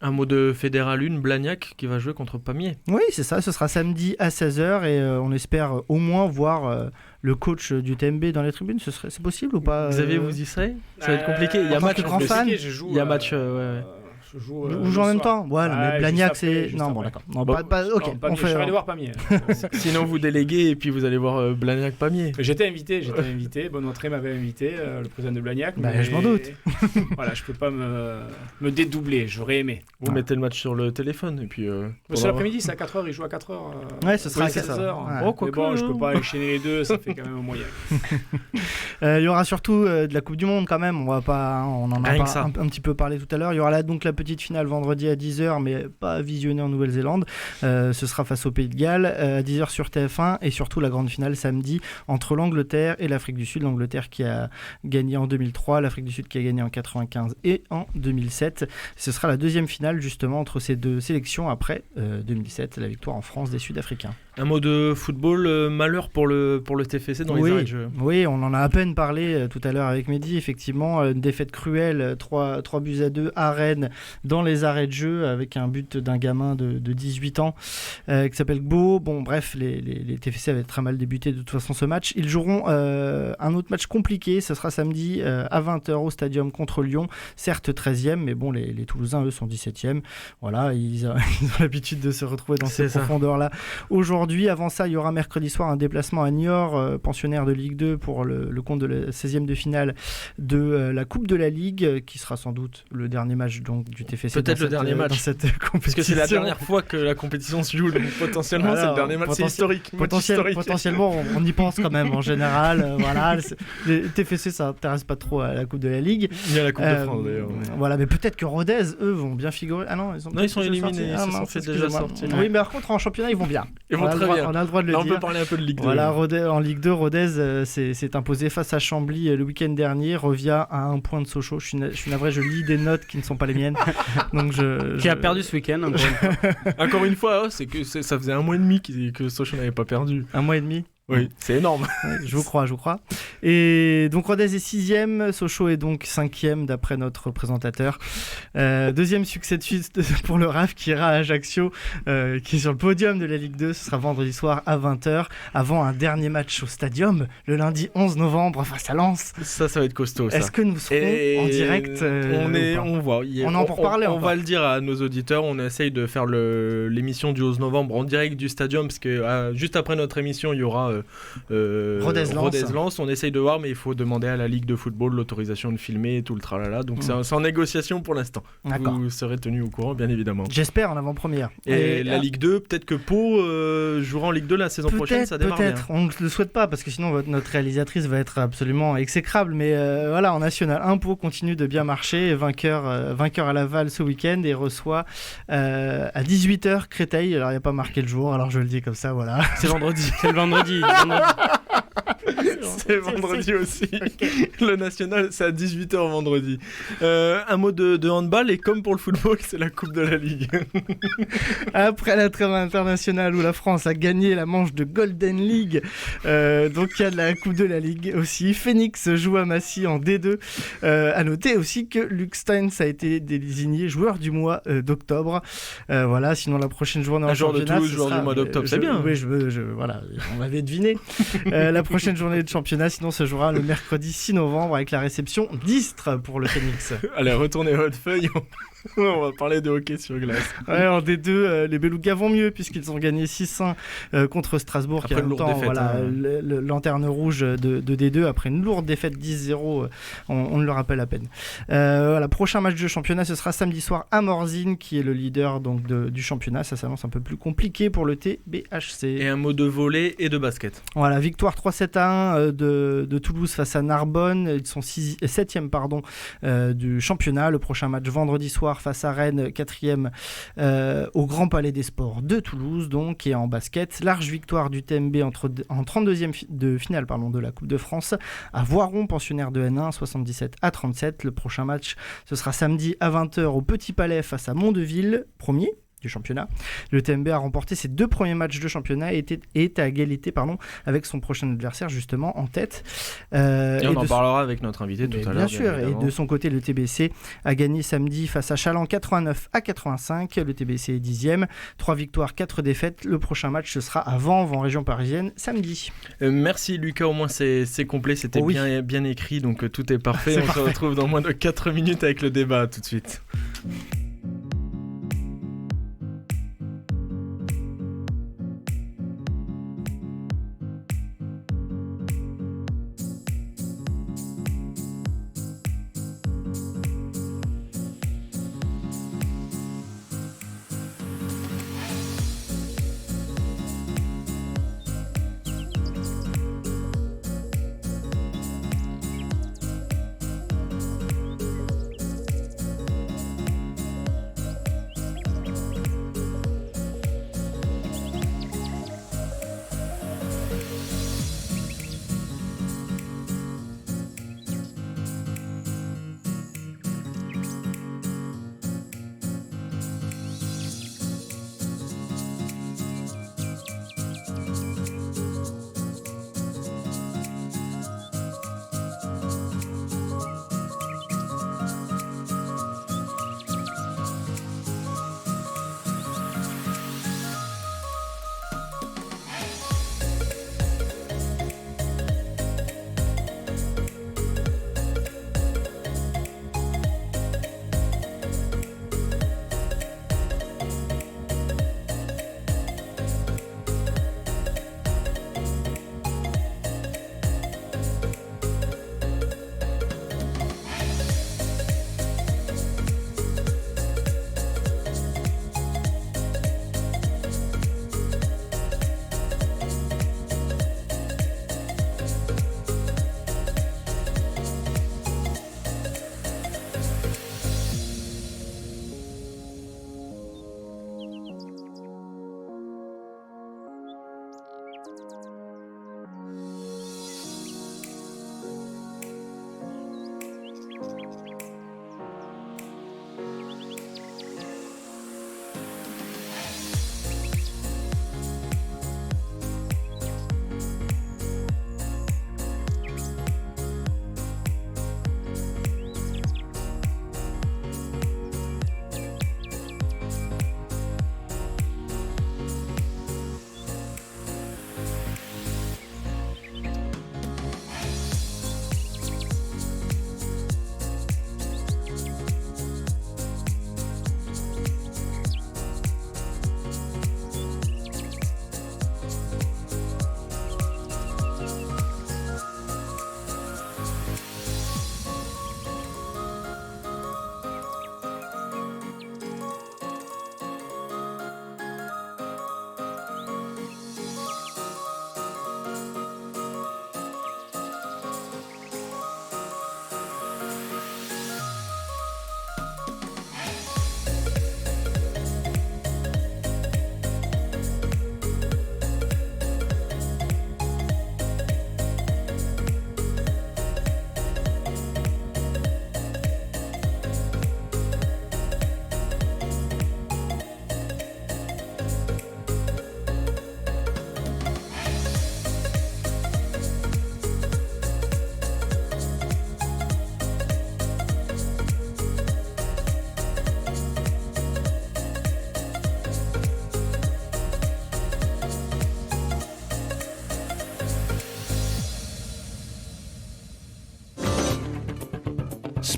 Speaker 2: Un mot de Fédéral 1, Blagnac qui va jouer contre Pamiers.
Speaker 3: Oui, c'est ça, ce sera samedi à 16h, et on espère au moins voir le coach du TMB dans les tribunes. C'est possible ou pas
Speaker 2: Xavier, vous y serez ? Ça va être compliqué. Il y a match. Il y a match.
Speaker 3: Je joue en même temps. Ouais, mais Blagnac, c'est. Non, bon, d'accord. Non, ok.
Speaker 5: Je serais allé voir Pamiers.
Speaker 2: Sinon, vous déléguez et puis vous allez voir Blagnac-Pamiers.
Speaker 5: J'étais invité. Benoît Trey m'avait invité, le président de Blagnac.
Speaker 3: Je m'en doute.
Speaker 5: Voilà, je peux pas me dédoubler. J'aurais aimé.
Speaker 2: Vous mettez le match sur le téléphone et puis.
Speaker 5: C'est l'après-midi, c'est à 4h. Il joue à 4h.
Speaker 3: Ouais, ce sera à
Speaker 5: 16h.
Speaker 3: Ouais.
Speaker 5: Bon, je peux pas enchaîner les deux. Ça fait quand même un moyen.
Speaker 3: Il y aura surtout de la Coupe du Monde quand même. On en a un petit peu parlé tout à l'heure. Il y aura donc la petite finale vendredi à 10h, mais pas visionné en Nouvelle-Zélande. Ce sera face au Pays de Galles à 10h sur TF1, et surtout la grande finale samedi entre l'Angleterre et l'Afrique du Sud. L'Angleterre qui a gagné en 2003, l'Afrique du Sud qui a gagné en 95 et en 2007. Ce sera la deuxième finale justement entre ces deux sélections après 2007, la victoire en France des Sud-Africains.
Speaker 2: Un mot de football, malheur pour le TFC dans les arrêts de jeu.
Speaker 3: Oui, on en a à peine parlé tout à l'heure avec Mehdi. Effectivement, une défaite cruelle, 3-2 à Rennes dans les arrêts de jeu avec un but d'un gamin de 18 ans qui s'appelle Gbo. Bon, bref, les TFC avaient très mal débuté de toute façon ce match. Ils joueront un autre match compliqué. Ce sera samedi à 20h au Stadium contre Lyon. Certes 13e, mais bon, les Toulousains, eux, sont 17e. Voilà, ils ont l'habitude de se retrouver dans ces profondeurs-là. Aujourd'hui, avant ça, il y aura mercredi soir un déplacement à Niort, pensionnaire de Ligue 2, pour le compte de la 16e de finale de la Coupe de la Ligue, qui sera sans doute le dernier match donc, du TFC.
Speaker 2: Peut-être le dernier match.
Speaker 3: Dans cette compétition.
Speaker 2: Parce que c'est la dernière fois que la compétition se joue, donc potentiellement c'est le dernier match. C'est historique.
Speaker 3: Potentiellement, on y pense quand même en général. Voilà, les TFC, ça n'intéresse pas trop à la Coupe de la Ligue.
Speaker 2: Il y a la Coupe de France d'ailleurs.
Speaker 3: Voilà, mais peut-être que Rodez, eux, vont bien figurer. Ah non,
Speaker 2: ils sont éliminés. Ils se sont fait déjà sortir.
Speaker 3: Oui, mais par contre, en championnat, ils vont bien.
Speaker 2: Ils vont très bien.
Speaker 3: On a le droit de le dire.
Speaker 2: On peut parler un peu de Ligue 2.
Speaker 3: Voilà, en Ligue 2, Rodez s'est imposé face à Chambly le week-end dernier, revient à 1 point de Sochaux. Je suis navré, je lis des notes qui ne sont pas les miennes. Donc
Speaker 4: qui a perdu ce week-end.
Speaker 2: Encore une fois, c'est que ça faisait 1 mois et demi que Sochaux n'avait pas perdu.
Speaker 3: 1 mois et demi.
Speaker 2: Oui, c'est énorme.
Speaker 3: Je vous crois. Et donc Rodez est 6e, Sochaux est donc 5e d'après notre présentateur. Deuxième succès de suite pour le RAF qui ira à Ajaccio, qui est sur le podium de la Ligue 2. Ce sera vendredi soir à 20h, avant un dernier match au Stadium, le lundi 11 novembre face à Lens.
Speaker 2: Ça va être costaud. Ça.
Speaker 3: Est-ce que nous serons en direct
Speaker 2: on voit.
Speaker 3: On en pour parler.
Speaker 2: On va le dire à nos auditeurs, on essaye de faire l'émission du 11 novembre en direct du Stadium, parce que juste après notre émission, il y aura Rodez-Lens. On essaye de voir, mais il faut demander à la Ligue de football l'autorisation de filmer et tout le tralala. Donc c'est en négociation pour l'instant.
Speaker 3: D'accord.
Speaker 2: Vous serez tenu au courant, bien évidemment.
Speaker 3: J'espère en avant-première.
Speaker 2: Et la Ligue 2, peut-être que Pau jouera en Ligue 2 la saison prochaine, ça démarre
Speaker 3: peut-être. Bien. On ne le souhaite pas, parce que sinon notre réalisatrice va être absolument exécrable. Mais voilà, en National 1, Pau continue de bien marcher. Vainqueur à Laval ce week-end et reçoit à 18h Créteil. Alors il n'y a pas marqué le jour, alors je le dis comme ça, voilà.
Speaker 4: C'est vendredi. C'est le vendredi.
Speaker 2: C'est vendredi aussi. Okay. Le national, c'est à 18h vendredi. Un mot de handball, et comme pour le football, c'est la Coupe de la Ligue.
Speaker 3: Après la trêve internationale où la France a gagné la manche de Golden League, donc il y a de la Coupe de la Ligue aussi. Phoenix joue à Massy en D2. À noter aussi que Luc Steins a été désigné joueur du mois d'octobre. Voilà, sinon la prochaine journée en championnat,
Speaker 2: de Toulouse, joueur du mois d'octobre, c'est bien.
Speaker 3: Oui, voilà, on l'avait deviné. La prochaine journée de championnat, sinon, se jouera le mercredi 6 novembre avec la réception d'Istres pour le Phoenix.
Speaker 2: Allez, retournez votre feuille. On va parler de hockey sur glace.
Speaker 3: Ouais, en D2, les Belugas vont mieux puisqu'ils ont gagné 6-1 contre Strasbourg,
Speaker 2: après
Speaker 3: qui a longtemps lanterne rouge de D2 après une lourde défaite 10-0. On ne le rappelle à peine. Voilà, prochain match de championnat, ce sera samedi soir à Morzine, qui est le leader donc, du championnat. Ça s'annonce un peu plus compliqué pour le TBHC.
Speaker 2: Et un mot de volley et de basket.
Speaker 3: Voilà, victoire 3-7-1 de Toulouse face à Narbonne. Ils sont 7e du championnat. Le prochain match vendredi soir face à Rennes, 4e au Grand Palais des Sports de Toulouse, donc, et en basket, large victoire du TMB en 32e de finale de la Coupe de France à Voiron, pensionnaire de N1, 77-37. Le prochain match, ce sera samedi à 20h au Petit Palais face à Mondeville, premier du championnat. Le TMB a remporté ses 2 premiers matchs de championnat et est à égalité avec son prochain adversaire, justement en tête.
Speaker 2: Et on en parlera avec notre invité tout à l'heure.
Speaker 3: Bien sûr, et de son côté, le TBC a gagné samedi face à Chaland 89-85. Le TBC est 10e. 3 victoires, 4 défaites. Le prochain match, ce sera à Vanves, en région parisienne, samedi.
Speaker 2: Merci Lucas, au moins c'est complet, c'était bien écrit, donc tout est parfait. Se retrouve dans moins de 4 minutes avec le débat, tout de suite.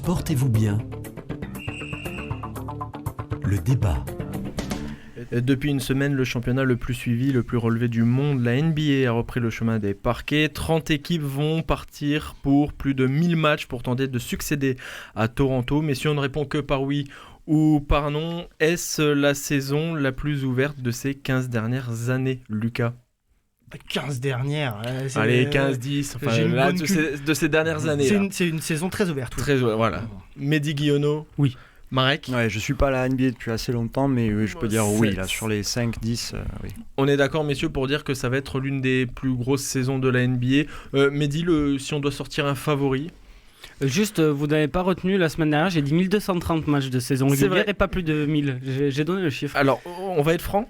Speaker 1: Portez-vous bien. Le débat.
Speaker 2: Depuis une semaine, le championnat le plus suivi, le plus relevé du monde, la NBA a repris le chemin des parquets. 30 équipes vont partir pour plus de 1000 matchs pour tenter de succéder à Toronto. Mais si on ne répond que par oui ou par non, est-ce la saison la plus ouverte de ces 15 dernières années, Lucas ?
Speaker 3: 15 dernières.
Speaker 2: Allez, 15-10, de ces dernières années.
Speaker 3: C'est une saison très ouverte. Oui.
Speaker 2: Très, voilà. Mehdi Guillonneau.
Speaker 4: Oui.
Speaker 2: Marek.
Speaker 6: Ouais, je suis pas à la NBA depuis assez longtemps, mais je peux dire oui, là, sur les 5-10, oui.
Speaker 2: On est d'accord, messieurs, pour dire que ça va être l'une des plus grosses saisons de la NBA. Mehdi, si on doit sortir un favori.
Speaker 4: Juste, vous n'avez pas retenu la semaine dernière, j'ai dit 1230 matchs de saison régulière et pas plus de 1000. J'ai donné le chiffre.
Speaker 2: Alors, on va être franc.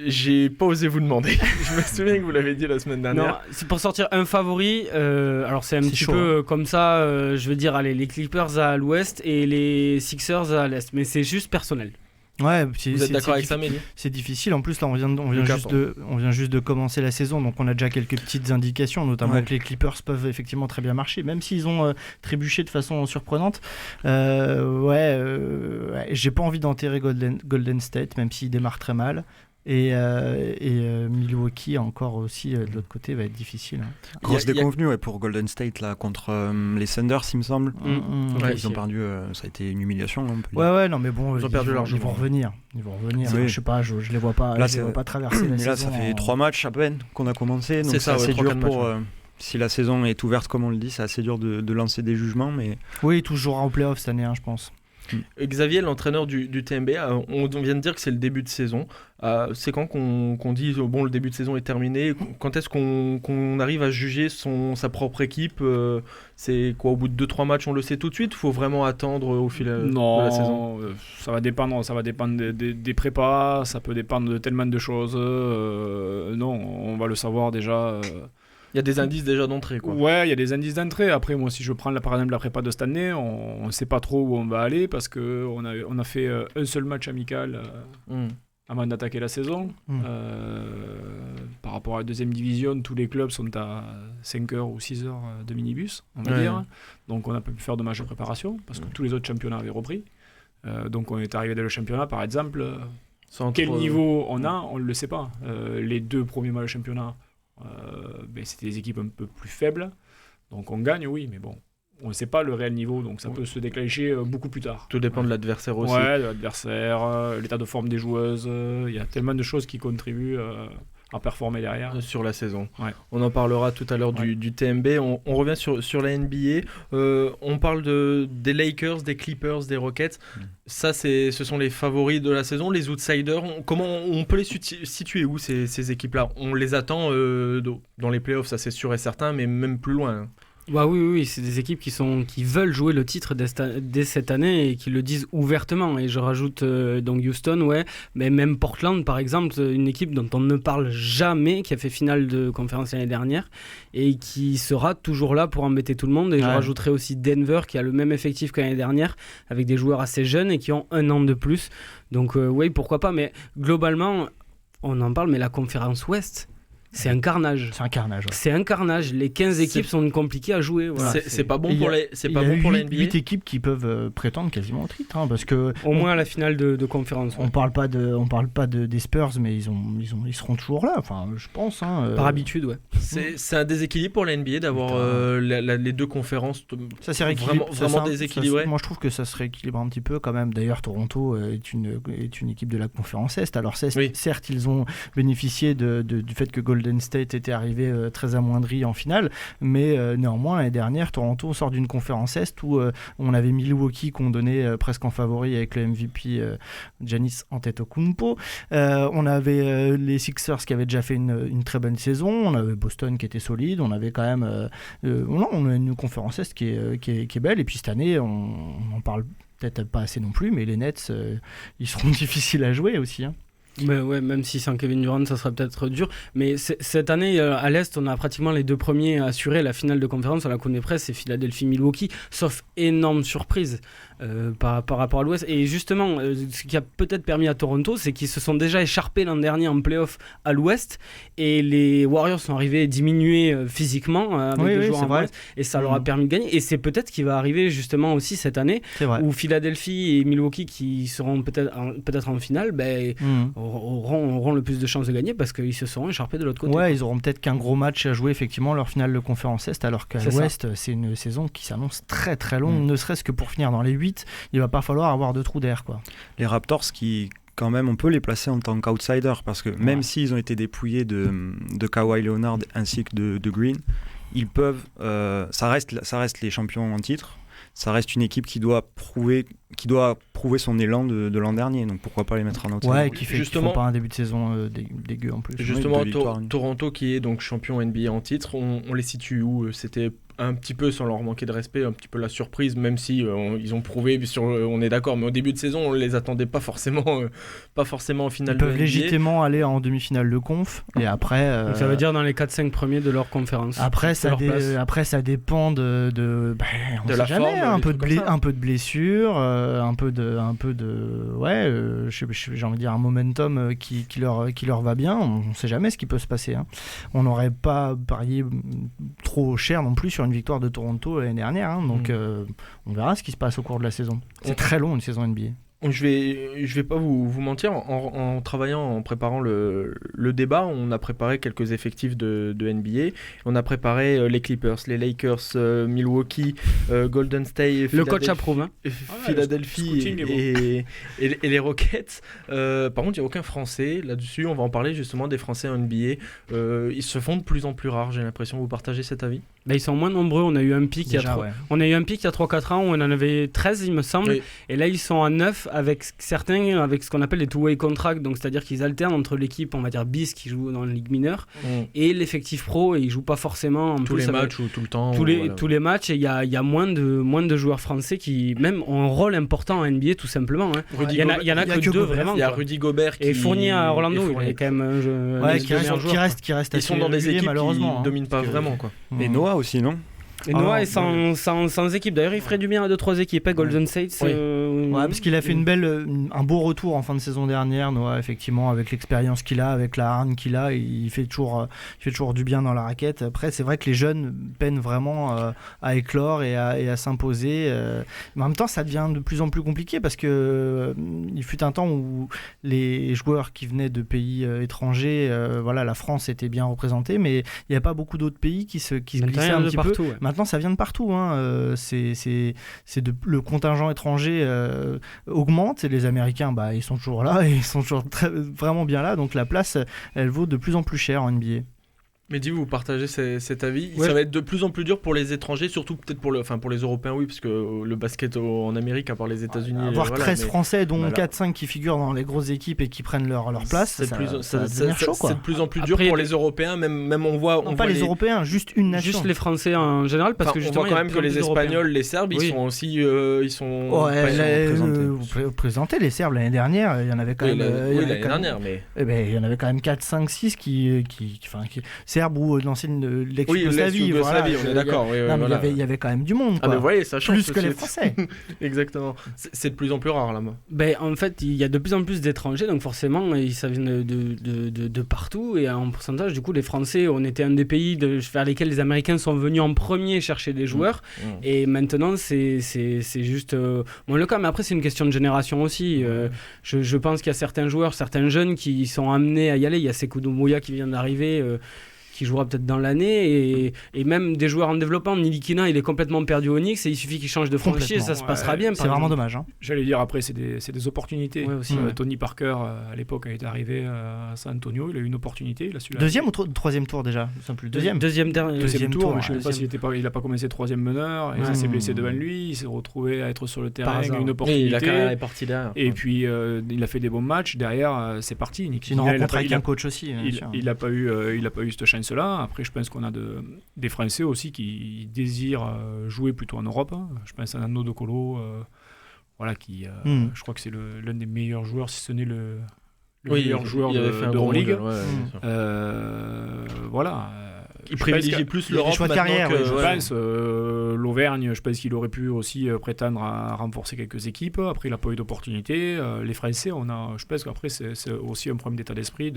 Speaker 2: J'ai pas osé vous demander. Je me souviens que vous l'avez dit la semaine dernière.
Speaker 4: Non, c'est pour sortir un favori. Alors c'est petit
Speaker 3: chaud,
Speaker 4: peu comme ça. Je veux dire, allez, les Clippers à l'ouest et les Sixers à l'est. Mais c'est juste personnel.
Speaker 3: Ouais,
Speaker 2: vous êtes d'accord avec ça, Mehdi ?
Speaker 3: C'est difficile. En plus, là, on vient juste de commencer la saison, donc on a déjà quelques petites indications, notamment que les Clippers peuvent effectivement très bien marcher, même s'ils ont trébuché de façon surprenante. J'ai pas envie d'enterrer Golden State, même s'ils démarrent très mal. Et Milwaukee encore aussi de l'autre côté va être difficile.
Speaker 6: Grosse déconvenue pour Golden State là contre les Thunders, il me semble. Ils ont perdu, ça a été une humiliation.
Speaker 3: Non mais bon,
Speaker 2: ils ont perdu leur jeu.
Speaker 3: Ils vont revenir.
Speaker 6: Oui.
Speaker 3: Je sais pas, je les vois pas.
Speaker 6: Là,
Speaker 3: je les vois pas traverser la
Speaker 6: mais
Speaker 3: saison.
Speaker 6: Là, ça fait 3 matchs à peine qu'on a commencé, donc c'est assez dur pour. Si la saison est ouverte comme on le dit, c'est assez dur de lancer des jugements, mais.
Speaker 3: Oui, toujours en playoff cette année, je pense.
Speaker 2: Xavier, l'entraîneur du TMB, on vient de dire que c'est le début de saison. C'est quand qu'on dit bon, le début de saison est terminé. Quand est-ce qu'on arrive à juger sa propre équipe C'est quoi, au bout de 2-3 matchs, on le sait tout de suite? Il faut vraiment attendre au fil de la saison?
Speaker 5: Ça va dépendre des prépas, ça peut dépendre de tellement de choses. Non, on va le savoir déjà.
Speaker 2: Il y a des indices déjà d'entrée, quoi.
Speaker 5: Ouais, il y a des indices d'entrée. Après, moi, si je prends par exemple la prépa de cette année, on ne sait pas trop où on va aller parce qu'on a fait un seul match amical avant d'attaquer la saison. Par rapport à la deuxième division, tous les clubs sont à 5 heures ou 6 heures de minibus, on va dire. Donc, on n'a pas pu faire de match de préparation parce que tous les autres championnats avaient repris. Donc, on est arrivé dans le championnat, par exemple. Quel niveau on a, on ne le sait pas. Les 2 premiers matchs de championnat, c'était des équipes un peu plus faibles, donc on gagne, oui, mais bon, on ne sait pas le réel niveau, donc ça peut se déclencher beaucoup plus tard.
Speaker 2: Tout dépend de l'adversaire aussi.
Speaker 5: Ouais, de l'adversaire, l'état de forme des joueuses, il y a tellement de choses qui contribuent à performer derrière.
Speaker 2: Sur la saison.
Speaker 5: Ouais.
Speaker 2: On en parlera tout à l'heure du TMB. On revient sur la NBA. On parle des Lakers, des Clippers, des Rockets. Ça, ce sont les favoris de la saison. Les outsiders, comment on peut les situer où ces équipes-là? On les attend dans les playoffs, ça c'est sûr et certain, mais même plus loin.
Speaker 4: Bah oui, c'est des équipes qui veulent jouer le titre dès cette année et qui le disent ouvertement. Et je rajoute donc Houston, mais même Portland par exemple, une équipe dont on ne parle jamais, qui a fait finale de conférence l'année dernière et qui sera toujours là pour embêter tout le monde. Et je rajouterai aussi Denver qui a le même effectif que l'année dernière avec des joueurs assez jeunes et qui ont 1 an de plus. Donc oui, pourquoi pas, mais globalement, on en parle, mais la conférence Ouest, c'est un carnage. C'est un carnage. Les 15 équipes sont compliquées à jouer. Voilà.
Speaker 2: C'est pas bon pour la NBA.
Speaker 3: 8 équipes qui peuvent prétendre quasiment au titre, parce que
Speaker 4: au moins à la finale de conférence.
Speaker 3: On parle pas des Spurs, mais ils seront toujours là. Enfin, je pense.
Speaker 4: Par habitude, ouais.
Speaker 2: C'est un déséquililement pour la NBA d'avoir les 2 conférences.
Speaker 3: Ça s'est rééquilibré.
Speaker 2: Vraiment déséquilibré.
Speaker 3: Moi, je trouve que ça se rééquilibre un petit peu quand même. D'ailleurs, Toronto est une équipe de la conférence Est. Alors certes, ils ont bénéficié du fait que Golden State était arrivé très amoindri en finale, mais néanmoins l'année dernière Toronto sort d'une conférence Est où on avait Milwaukee qu'on donnait presque en favori avec le MVP Giannis Antetokounmpo, on avait les Sixers qui avaient déjà fait une très bonne saison, on avait Boston qui était solide, on avait quand même on a une conférence Est qui est belle, et puis cette année on en parle peut-être pas assez non plus, mais les Nets ils seront difficiles à jouer aussi,
Speaker 4: Mais ouais, même si sans Kevin Durant, ça serait peut-être dur. Mais cette année, à l'Est, on a pratiquement les deux premiers assurés. La finale de conférence, on la connaît presque, c'est Philadelphie-Milwaukee, sauf énorme surprise par rapport à l'Ouest. Et justement, ce qui a peut-être permis à Toronto, c'est qu'ils se sont déjà écharpés l'an dernier en play-off à l'Ouest. Et les Warriors sont arrivés diminués physiquement avec des joueurs en Ouest. Et ça leur a permis de gagner. Et c'est peut-être ce qui va arriver justement aussi cette année, où Philadelphie et Milwaukee, qui seront peut-être en finale, auront le plus de chances de gagner parce qu'ils se seront écharpés de l'autre côté.
Speaker 3: Ouais, ils auront peut-être qu'un gros match à jouer, effectivement, leur finale de conférence Est, alors qu'à l'Ouest, c'est une saison qui s'annonce très très longue, ne serait-ce que pour finir dans les 8, il va pas falloir avoir de trous d'air, quoi. Les
Speaker 6: Raptors qui, quand même, on peut les placer en tant qu'outsiders parce que même s'ils ont été dépouillés de Kawhi Leonard ainsi que de Green, ils peuvent, ça reste les champions en titre. Ça reste une équipe qui doit prouver son élan de l'an dernier, donc pourquoi pas les mettre en outsider.
Speaker 3: Ouais, qui font pas un début de saison dégueu en plus.
Speaker 2: Justement, Toronto qui est donc champion NBA en titre, on les situe où? C'était un petit peu, sans leur manquer de respect, un petit peu la surprise, même si ils ont prouvé, on est d'accord, mais au début de saison, on les attendait pas forcément en finale.
Speaker 3: Ils peuvent légitimement aller en demi-finale de conf, et après...
Speaker 4: Donc ça veut dire dans les 4-5 premiers de leur conférence.
Speaker 3: Après, ça dépend de la forme, un peu de blessure, un peu de j'ai envie de dire un momentum qui leur va bien. On ne sait jamais ce qui peut se passer, hein. On n'aurait pas parié trop cher non plus sur une victoire de Toronto l'année dernière, hein. Donc on verra ce qui se passe au cours de la saison. C'est très long une saison NBA.
Speaker 2: Je vais pas vous mentir, en travaillant, en préparant le débat, on a préparé quelques effectifs de NBA. On a préparé les Clippers, les Lakers, Milwaukee, Golden State,
Speaker 4: le coach approuve, hein.
Speaker 2: Philadelphie et les Rockets. Par contre, il n'y a aucun Français là-dessus. On va en parler justement des Français en NBA. Ils se font de plus en plus rares, j'ai l'impression. Vous partagez cet avis?
Speaker 4: Ils sont moins nombreux. On a eu un pic il y a 3-4 ans où on en avait 13, il me semble. Oui. Et là, ils sont à 9 avec certains, avec ce qu'on appelle les two-way contracts. Donc, c'est-à-dire qu'ils alternent entre l'équipe, on va dire bis, qui joue dans la Ligue mineure, et l'effectif pro. Et ils ne jouent pas forcément
Speaker 2: tous les matchs ou tout le temps.
Speaker 4: Tous les matchs. Et il y a moins de joueurs français qui, même, ont un rôle important en NBA, tout simplement, hein. Il y en a que deux, vraiment.
Speaker 2: Il y a Rudy Gobert qui...
Speaker 4: Et Fournier à Orlando, il est quand même
Speaker 3: qui reste
Speaker 2: Ils sont dans des équipes qui ne dominent pas vraiment, quoi.
Speaker 6: Et Noah aussi, non?
Speaker 4: Et Noah est sans équipe. D'ailleurs, il ferait du bien à 2-3 équipes. Golden State,
Speaker 3: parce qu'il a fait un beau retour en fin de saison dernière, Noah, effectivement, avec l'expérience qu'il a, avec la hargne qu'il a, il fait toujours du bien dans la raquette. Après, c'est vrai que les jeunes peinent vraiment à éclore et à s'imposer. Mais en même temps, ça devient de plus en plus compliqué parce que il fut un temps où les joueurs qui venaient de pays étrangers, la France était bien représentée, mais il n'y a pas beaucoup d'autres pays qui se glissaient un petit peu. Partout, ouais. Maintenant, ça vient de partout, hein. Le contingent étranger augmente et les Américains, ils sont toujours là et ils sont toujours vraiment bien là. Donc la place, elle vaut de plus en plus cher en NBA.
Speaker 2: Mehdi, vous partagez cet avis? Ça va être de plus en plus dur pour les étrangers, surtout peut-être pour les Européens, oui, parce que le basket en Amérique, à part les États-Unis...
Speaker 3: Avoir 13 Français, dont 4-5 qui figurent dans les grosses équipes et qui prennent leur place, ça va devenir chaud, quoi.
Speaker 2: C'est de plus en plus dur pour les Européens, même on voit...
Speaker 3: Non, pas les Européens, juste une nation.
Speaker 4: Juste les Français en général, parce que justement...
Speaker 2: On voit quand même que les Espagnols, les Serbes, ils sont aussi...
Speaker 3: Vous présentez les Serbes l'année dernière, il y en avait quand même...
Speaker 2: l'année dernière, mais...
Speaker 3: Il y en avait quand même 4, 5, 6 qui ou l'ancienne l'ex-Yougoslavie,
Speaker 2: on est d'accord.
Speaker 3: Il y avait quand même du monde, quoi.
Speaker 2: Ça change
Speaker 3: plus que les Français.
Speaker 2: Exactement. C'est de plus en plus rare là-bas.
Speaker 4: En fait, il y a de plus en plus d'étrangers, donc forcément, ça vient de partout. Et en pourcentage, du coup, les Français, on était un des pays vers lesquels les Américains sont venus en premier chercher des joueurs. Et maintenant, c'est juste moins le cas. Mais après, c'est une question de génération aussi. Je pense qu'il y a certains joueurs, certains jeunes qui sont amenés à y aller. Il y a Sekou Doumbouya qui vient d'arriver. Qui jouera peut-être dans l'année et même des joueurs en développement. Nilikina, il est complètement perdu au Knicks et il suffit qu'il change de franchise, ça se passera bien.
Speaker 3: C'est vraiment dommage, hein.
Speaker 5: J'allais dire, après c'est des opportunités.
Speaker 4: Aussi,
Speaker 5: Tony Parker à l'époque a été arrivé à San Antonio, il a eu une opportunité, il a su
Speaker 3: deuxième ou troisième tour déjà,
Speaker 5: deuxième tour, mais je ne sais pas il n'a pas commencé troisième meneur et ça s'est blessé devant lui, il s'est retrouvé à être sur le terrain, une opportunité,
Speaker 2: la carrière est partie derrière,
Speaker 5: et puis il a fait des bons matchs derrière, c'est parti.
Speaker 3: C'est une rencontre avec un coach aussi,
Speaker 5: il n'a pas eu cette chance là. Après, je pense qu'on a des Français aussi qui désirent jouer plutôt en Europe. Je pense à Nando De Colo, je crois que c'est l'un des meilleurs joueurs, si ce n'est le le meilleur joueur d'Euroleague. Voilà.
Speaker 2: Il privilégie plus l'Europe
Speaker 3: choix de carrière.
Speaker 5: Je pense l'Auvergne, je pense qu'il aurait pu aussi prétendre à renforcer quelques équipes. Après, il n'a pas eu d'opportunité. Les Français, je pense qu'après, c'est aussi un problème d'état d'esprit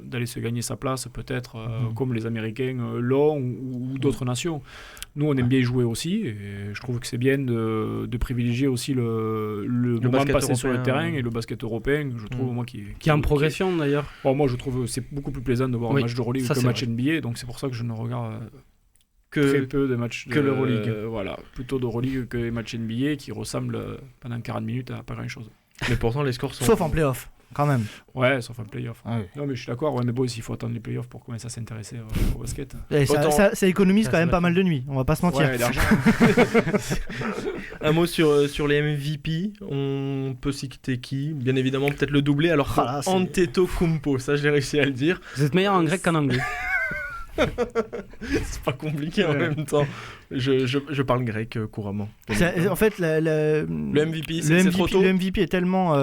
Speaker 5: d'aller se gagner sa place, peut-être comme les Américains l'ont ou d'autres nations. Nous, on aime bien y jouer aussi. Et je trouve que c'est bien de privilégier aussi le moment passé sur le terrain et le basket européen, je trouve, moi, qui
Speaker 4: est en progression d'ailleurs.
Speaker 5: Bon, moi, je trouve que c'est beaucoup plus plaisant de voir un match d'Euroleague que un match NBA. Donc, c'est pour ça que je ne regarde très peu de matchs
Speaker 2: que l'Euroleague.
Speaker 5: Voilà, plutôt d'Euroleague que les matchs NBA qui ressemblent pendant 40 minutes à pas grand-chose.
Speaker 2: Mais pourtant, les scores sont...
Speaker 3: Sauf en play-off, quand même.
Speaker 5: Ouais, sauf en play-off.
Speaker 3: Ah oui.
Speaker 5: Non, mais je suis d'accord, mais bon, il faut attendre les play-offs pour commencer à s'intéresser au basket.
Speaker 3: Et ça économise quand même pas mal de nuits, on va pas se mentir.
Speaker 5: Ouais, d'argent.
Speaker 2: Un mot sur les MVP, on peut citer qui ? Bien évidemment, peut-être le doublé, alors Antetokounmpo, ça je l'ai réussi à le dire.
Speaker 4: Vous êtes meilleur en grec qu'en anglais.
Speaker 2: C'est pas compliqué en même temps. Je parle grec couramment.
Speaker 3: En fait, le
Speaker 2: MVP, c'est trop tôt.
Speaker 3: Le MVP est tellement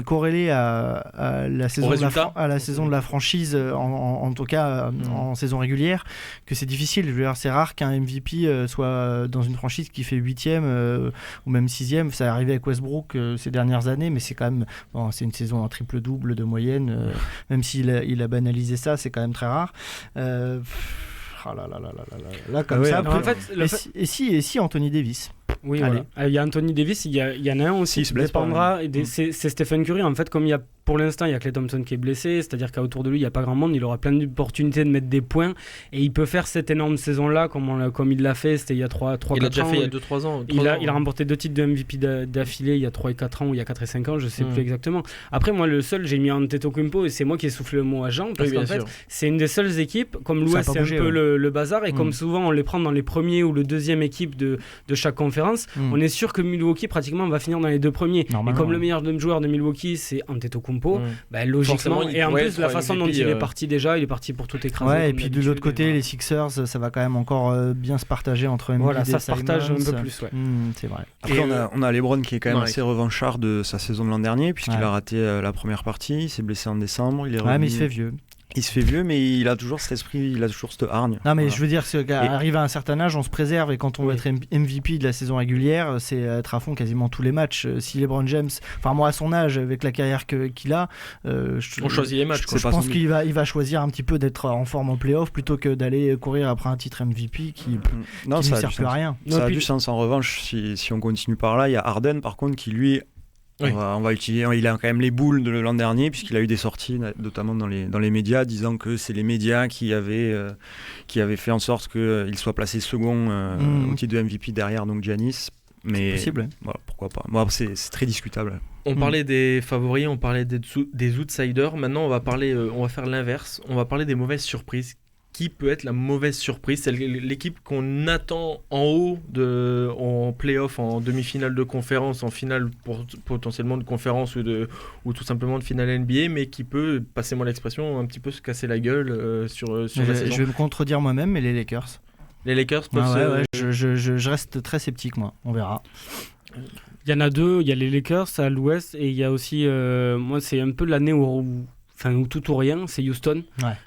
Speaker 3: corrélé à la saison de la franchise, en tout cas en saison régulière, que c'est difficile. Je veux dire, c'est rare qu'un MVP soit dans une franchise qui fait 8e ou même 6e. Ça est arrivé avec Westbrook ces dernières années, mais c'est quand même c'est une saison en triple-double de moyenne. Même s'il a banalisé ça, c'est quand même très rare. Là, comme ça.
Speaker 4: En fait,
Speaker 3: et si Anthony Davis?
Speaker 4: Oui, voilà. Il y a Anthony Davis, il y en a un aussi qui dépendra. C'est Stephen Curry. En fait, comme il y a pour l'instant, il y a Klay Thompson qui est blessé, c'est-à-dire qu'autour de lui, il n'y a pas grand monde. Il aura plein d'opportunités de mettre des points et il peut faire cette énorme saison-là comme il l'a fait. C'était il y a 3-4 ans.
Speaker 2: Il a déjà fait il y a 2-3 ans.
Speaker 4: Il a remporté 2 titres de MVP d'affilée il y a 3 et 4 ans ou il y a 4 et 5 ans, je ne sais plus exactement. Après, moi, le seul, j'ai mis Antetokounmpo et c'est moi qui ai soufflé le mot à Jean parce qu'en fait, c'est une des seules équipes, comme l'Ouest, c'est un peu le bazar et comme souvent on les prend dans les premiers ou le deuxième équipe de chaque conférence, on est sûr que Milwaukee pratiquement va finir dans les 2 premiers. Et comme le meilleur joueur de Milwaukee, c'est Antetokounmpo, logiquement, et en plus la façon dont il est parti déjà, il est parti pour tout écraser.
Speaker 3: Ouais, et puis de l'autre côté, les Sixers, ça va quand même encore bien se partager entre Embiid et Simons.
Speaker 4: Ça se partage un peu plus,
Speaker 3: c'est vrai.
Speaker 6: Après, on a LeBron qui est quand même assez revanchard de sa saison de l'an dernier, puisqu'il a raté la première partie, il s'est blessé en décembre, il est revenu.
Speaker 3: Mais il se fait vieux.
Speaker 6: Il se fait vieux, mais il a toujours cet esprit, il a toujours cette hargne.
Speaker 3: Non, mais je veux dire, qu'arrivé à un certain âge, on se préserve, et quand on veut être MVP de la saison régulière, c'est être à fond quasiment tous les matchs. Si LeBron James, enfin moi à son âge, avec la carrière qu'il a,
Speaker 2: on choisit les matchs.
Speaker 3: Je pense qu'il va choisir un petit peu d'être en forme en playoff plutôt que d'aller courir après un titre MVP qui ne sert plus à rien.
Speaker 6: Ça a du sens. En revanche, si on continue par là, il y a Harden par contre qui lui... On va utiliser. Il a quand même les boules de l'an dernier puisqu'il a eu des sorties, notamment dans les médias, disant que c'est les médias qui avaient fait en sorte qu'il soit placé second au titre de MVP derrière donc Giannis. Mais
Speaker 3: c'est possible.
Speaker 6: Voilà, pourquoi pas. Bon, c'est très discutable.
Speaker 2: On parlait des favoris, on parlait des outsiders. Maintenant, on va faire l'inverse. On va parler des mauvaises surprises. Qui peut être la mauvaise surprise? C'est l'équipe qu'on attend en haut en play-off, en demi-finale de conférence, en finale potentiellement de conférence ou tout simplement de finale NBA, mais qui peut, passez-moi l'expression, un petit peu se casser la gueule sur la saison.
Speaker 3: Je vais me contredire moi-même, mais les Lakers.
Speaker 2: Les Lakers peuvent
Speaker 3: je reste très sceptique, moi. On verra.
Speaker 4: Il y en a 2, il y a les Lakers à l'ouest et il y a aussi, moi c'est un peu l'année où tout ou rien, c'est Houston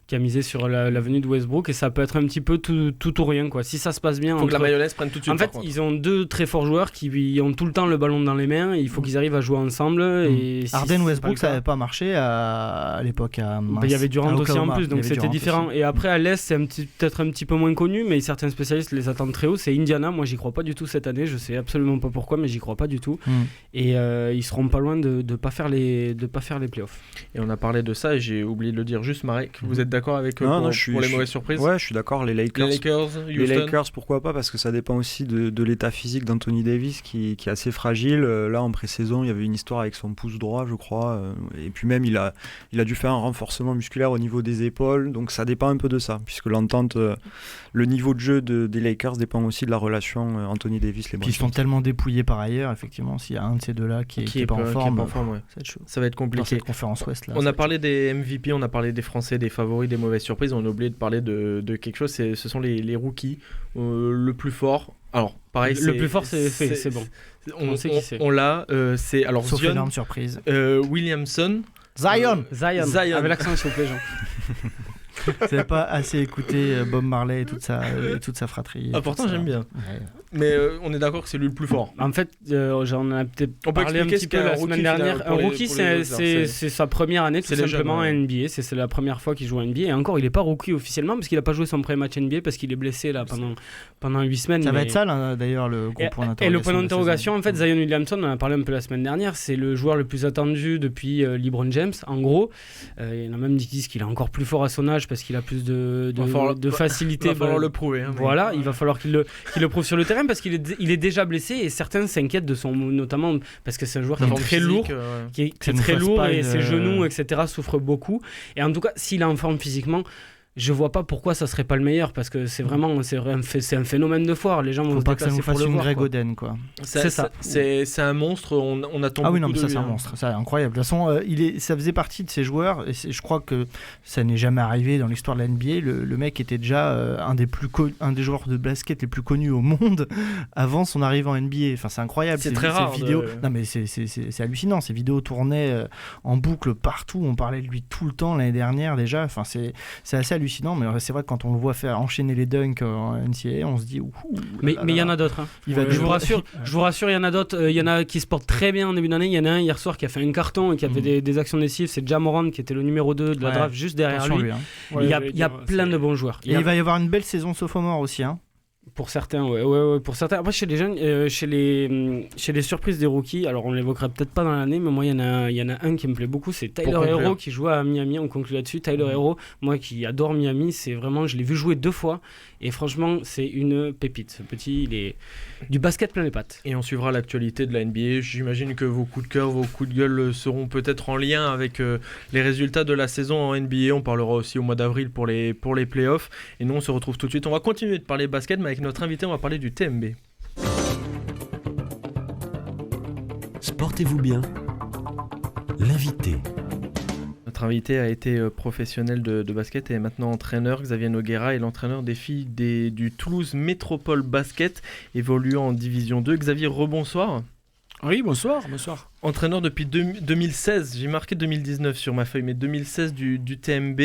Speaker 4: qui a misé sur la venue de Westbrook et ça peut être un petit peu tout ou rien quoi. Si ça se passe bien,
Speaker 2: il faut que la mayonnaise prenne tout de suite.
Speaker 4: En fait, ils ont 2 très forts joueurs qui ont tout le temps le ballon dans les mains. Et il faut qu'ils arrivent à jouer ensemble. Et
Speaker 3: Harden Westbrook, ça n'avait pas marché à l'époque.
Speaker 4: Il y avait Durant aussi en plus, donc c'était différent. Aussi. Et après à l'est, c'est peut-être un petit peu moins connu, mais certains spécialistes les attendent très haut. C'est Indiana. Moi, j'y crois pas du tout cette année. Je sais absolument pas pourquoi, mais j'y crois pas du tout. Et ils seront pas loin de pas faire les playoffs.
Speaker 2: Et on a parlé de ça et j'ai oublié de le dire juste, Marek. Vous êtes d'accord avec pour les mauvaises surprises?
Speaker 6: Ouais, je suis d'accord. Les Lakers, pourquoi pas? Parce que ça dépend aussi de l'état physique d'Anthony Davis qui est assez fragile. Là, en pré-saison, il y avait une histoire avec son pouce droit, je crois. Et puis même, il a dû faire un renforcement musculaire au niveau des épaules. Donc ça dépend un peu de ça, puisque l'entente, le niveau de jeu des Lakers dépend aussi de la relation Anthony Davis-LeBron.
Speaker 3: Qui sont tellement dépouillés par ailleurs, effectivement. S'il y a un de ces deux-là qui est pas en forme,
Speaker 2: ça va être compliqué.
Speaker 3: Dans cette conférence Ouest, là,
Speaker 2: on a parlé des MVP, on a parlé des Français, des favoris, des mauvaises surprises. On a oublié de parler de quelque chose, ce sont les rookies. Le plus fort, alors pareil,
Speaker 4: le plus fort c'est bon. On sait qui c'est.
Speaker 2: On l'a, c'est alors
Speaker 3: sauf
Speaker 2: Zion
Speaker 3: énorme surprise.
Speaker 2: Williamson.
Speaker 3: Zion.
Speaker 4: Avec l'accent s'il vous plaît, Jean.
Speaker 3: Vous n'avez pas assez écouté Bob Marley et toute sa fratrie.
Speaker 2: Pourtant j'aime bien. Ouais. Mais on est d'accord que c'est lui le plus fort.
Speaker 4: En fait, j'en ai peut-être parlé un petit peu la semaine dernière. Un rookie, c'est sa première année tout simplement en NBA. C'est la première fois qu'il joue en NBA. Et encore, il n'est pas rookie officiellement parce qu'il n'a pas joué son premier match NBA parce qu'il est blessé là, pendant 8 semaines.
Speaker 3: Ça va être ça là, d'ailleurs le gros point d'interrogation.
Speaker 4: Et le point d'interrogation, en fait, Zion Williamson, on en a parlé un peu la semaine dernière, c'est le joueur le plus attendu depuis LeBron James. En gros, il y en a même qui disent qu'il est encore plus fort à son âge parce qu'il a plus de facilité.
Speaker 2: Il va falloir le prouver.
Speaker 4: Voilà, il va falloir qu'il le prouve sur le terrain parce qu'il est déjà blessé et certains s'inquiètent de son, notamment parce que c'est un joueur qui est très lourd, qui est très lourd et ses genoux, etc. souffrent beaucoup. Et en tout cas, s'il est en forme physiquement, je vois pas pourquoi ça serait pas le meilleur parce que c'est un phénomène de foire. Les gens vont
Speaker 3: faut pas que ça nous fasse une Greg Oden quoi.
Speaker 2: C'est ça. C'est un monstre. On attend.
Speaker 3: Ah oui non mais ça c'est un monstre. C'est incroyable. De toute façon ça faisait partie de ces joueurs et je crois que ça n'est jamais arrivé dans l'histoire de la NBA. Le mec était déjà un des joueurs de basket les plus connus au monde avant son arrivée en NBA. Enfin c'est incroyable.
Speaker 2: C'est très rare.
Speaker 3: Non mais c'est hallucinant. Ces vidéos tournaient en boucle partout. On parlait de lui tout le temps l'année dernière déjà. Enfin c'est assez hallucinant, mais c'est vrai que quand on le voit faire enchaîner les dunks en NCAA, on se dit
Speaker 4: mais il y en a d'autres. Hein. Je vous rassure, il y en a d'autres. Il y en a qui se portent très bien en début d'année. Il y en a un hier soir qui a fait un carton et qui a fait des actions décisives. C'est Ja Morant qui était le numéro 2 de la draft juste derrière lui.
Speaker 3: Hein.
Speaker 4: Il y a plein de bons joueurs.
Speaker 3: Et il va y avoir une belle saison sophomore aussi. Hein.
Speaker 4: Pour certains, ouais. Pour certains. Après, chez les jeunes, chez les surprises des rookies, alors on l'évoquera peut-être pas dans l'année, mais moi, il y en a un qui me plaît beaucoup, c'est Tyler Herro qui joue à Miami. On conclut là-dessus. Tyler Herro, moi qui adore Miami, c'est vraiment, je l'ai vu jouer 2 fois, et franchement, c'est une pépite. Ce petit, il est du basket plein les pattes.
Speaker 2: Et on suivra l'actualité de la NBA. J'imagine que vos coups de cœur, vos coups de gueule seront peut-être en lien avec les résultats de la saison en NBA. On parlera aussi au mois d'avril pour les playoffs. Et nous, on se retrouve tout de suite. On va continuer de parler basket, mais avec notre invité, on va parler du TMB.
Speaker 1: Sportez-vous bien. L'invité.
Speaker 2: Notre invité a été professionnel de basket et est maintenant entraîneur. Xavier Nogueira est l'entraîneur des filles du Toulouse Métropole Basket, évoluant en Division 2. Xavier, rebonsoir.
Speaker 5: Oui, bonsoir.
Speaker 2: Entraîneur depuis 2016, j'ai marqué 2019 sur ma feuille, mais 2016 du TMB,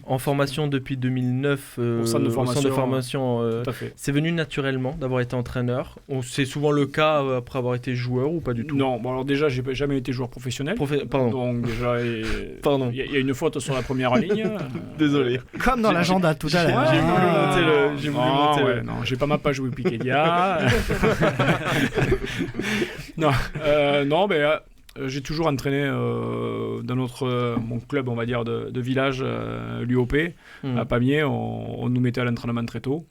Speaker 2: en formation depuis 2009 au centre de formation.
Speaker 5: Tout à fait.
Speaker 2: C'est venu naturellement d'avoir été entraîneur. C'est souvent le cas après avoir été joueur ou pas du tout?
Speaker 5: Non, bon alors déjà j'ai jamais été joueur professionnel.
Speaker 2: Pardon.
Speaker 5: Donc déjà
Speaker 2: Pardon.
Speaker 5: Il y a une faute sur la première ligne.
Speaker 2: Désolé.
Speaker 3: Comme dans l'agenda tout à l'heure.
Speaker 2: J'ai voulu monter
Speaker 5: Non, j'ai pas ma page Wikipédia. Non, mais j'ai toujours entraîné dans mon club, on va dire, de village, l'UOP, à Pamiers. On nous mettait à l'entraînement très tôt.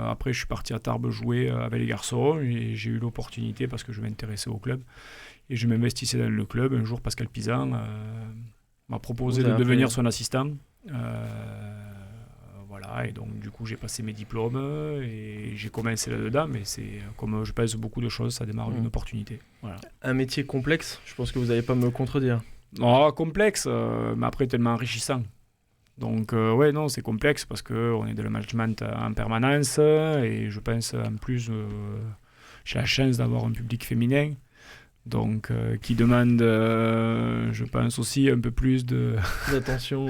Speaker 5: Après, je suis parti à Tarbes jouer avec les garçons et j'ai eu l'opportunité parce que je m'intéressais au club. Et je m'investissais dans le club. Un jour, Pascal Pisan m'a proposé de devenir son assistant. Voilà, et donc du coup j'ai passé mes diplômes et j'ai commencé là-dedans, mais c'est comme je pense beaucoup de choses, ça démarre d'une opportunité. Voilà.
Speaker 2: Un métier complexe, je pense que vous n'allez pas me contredire.
Speaker 5: Non, complexe, mais après tellement enrichissant. Donc non, c'est complexe parce qu'on est dans le management en permanence et je pense en plus j'ai la chance d'avoir un public féminin. Donc, qui demande, je pense aussi un peu plus d'attention.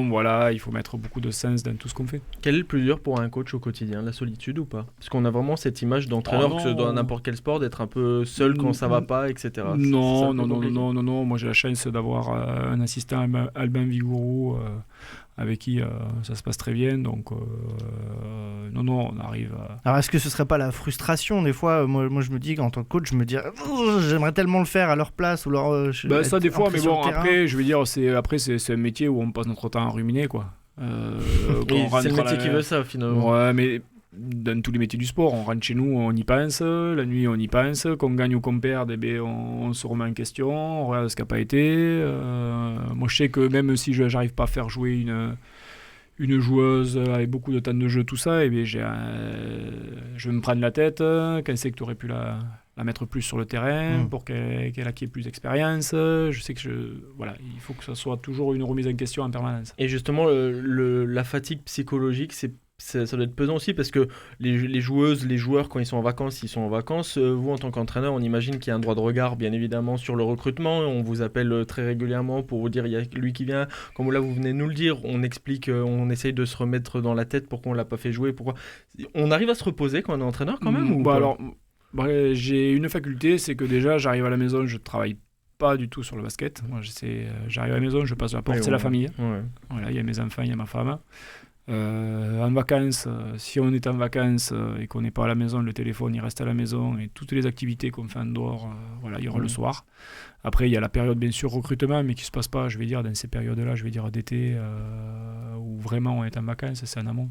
Speaker 5: Voilà, il faut mettre beaucoup de sens dans tout ce qu'on fait.
Speaker 2: Quel est le plus dur pour un coach au quotidien, la solitude ou pas? Parce qu'on a vraiment cette image d'entraîneur, que ce soit dans n'importe quel sport, d'être un peu seul quand ça va pas, etc.
Speaker 5: Non. Moi, j'ai la chance d'avoir un assistant, Albin Vigourou, avec qui ça se passe très bien, donc non, on arrive à...
Speaker 3: Alors est-ce que ce serait pas la frustration des fois? Moi je me dis qu'en tant que coach, je me dis j'aimerais tellement le faire à leur place ou leur...
Speaker 5: ça des fois, mais bon après je veux dire c'est un métier où on passe notre temps à ruminer quoi.
Speaker 2: C'est le métier qui veut ça finalement.
Speaker 5: Ouais, mais dans tous les métiers du sport, on rentre chez nous, on y pense, la nuit on y pense, qu'on gagne ou qu'on perde, on se remet en question, on regarde ce qui n'a pas été. Moi je sais que même si je n'arrive pas à faire jouer une joueuse avec beaucoup de temps de jeu, tout ça, je vais me prendre la tête quand c'est que tu aurais pu la mettre plus sur le terrain pour qu'elle acquiert plus d'expérience. Je sais que il faut que ça soit toujours une remise en question en permanence.
Speaker 2: Et justement, la fatigue psychologique, c'est ça doit être pesant aussi parce que les joueuses, les joueurs, quand ils sont en vacances, vous en tant qu'entraîneur, on imagine qu'il y a un droit de regard bien évidemment sur le recrutement. On vous appelle très régulièrement pour vous dire il y a lui qui vient. Comme là vous venez de nous le dire, on explique, on essaye de se remettre dans la tête pourquoi on l'a pas fait jouer, pourquoi. On arrive à se reposer quand on est entraîneur quand même ou
Speaker 5: alors, j'ai une faculté, c'est que déjà j'arrive à la maison, je travaille pas du tout sur le basket. Moi, j'arrive à la maison, je passe la porte, c'est la famille.
Speaker 2: Ouais.
Speaker 5: Voilà, il y a mes enfants, il y a ma femme. En vacances, si on est en vacances et qu'on n'est pas à la maison, le téléphone il reste à la maison et toutes les activités qu'on fait en dehors, il y aura le soir. Après, il y a la période bien sûr recrutement, mais qui se passe pas, je vais dire, dans ces périodes-là, je vais dire d'été, où vraiment on est en vacances, c'est en amont.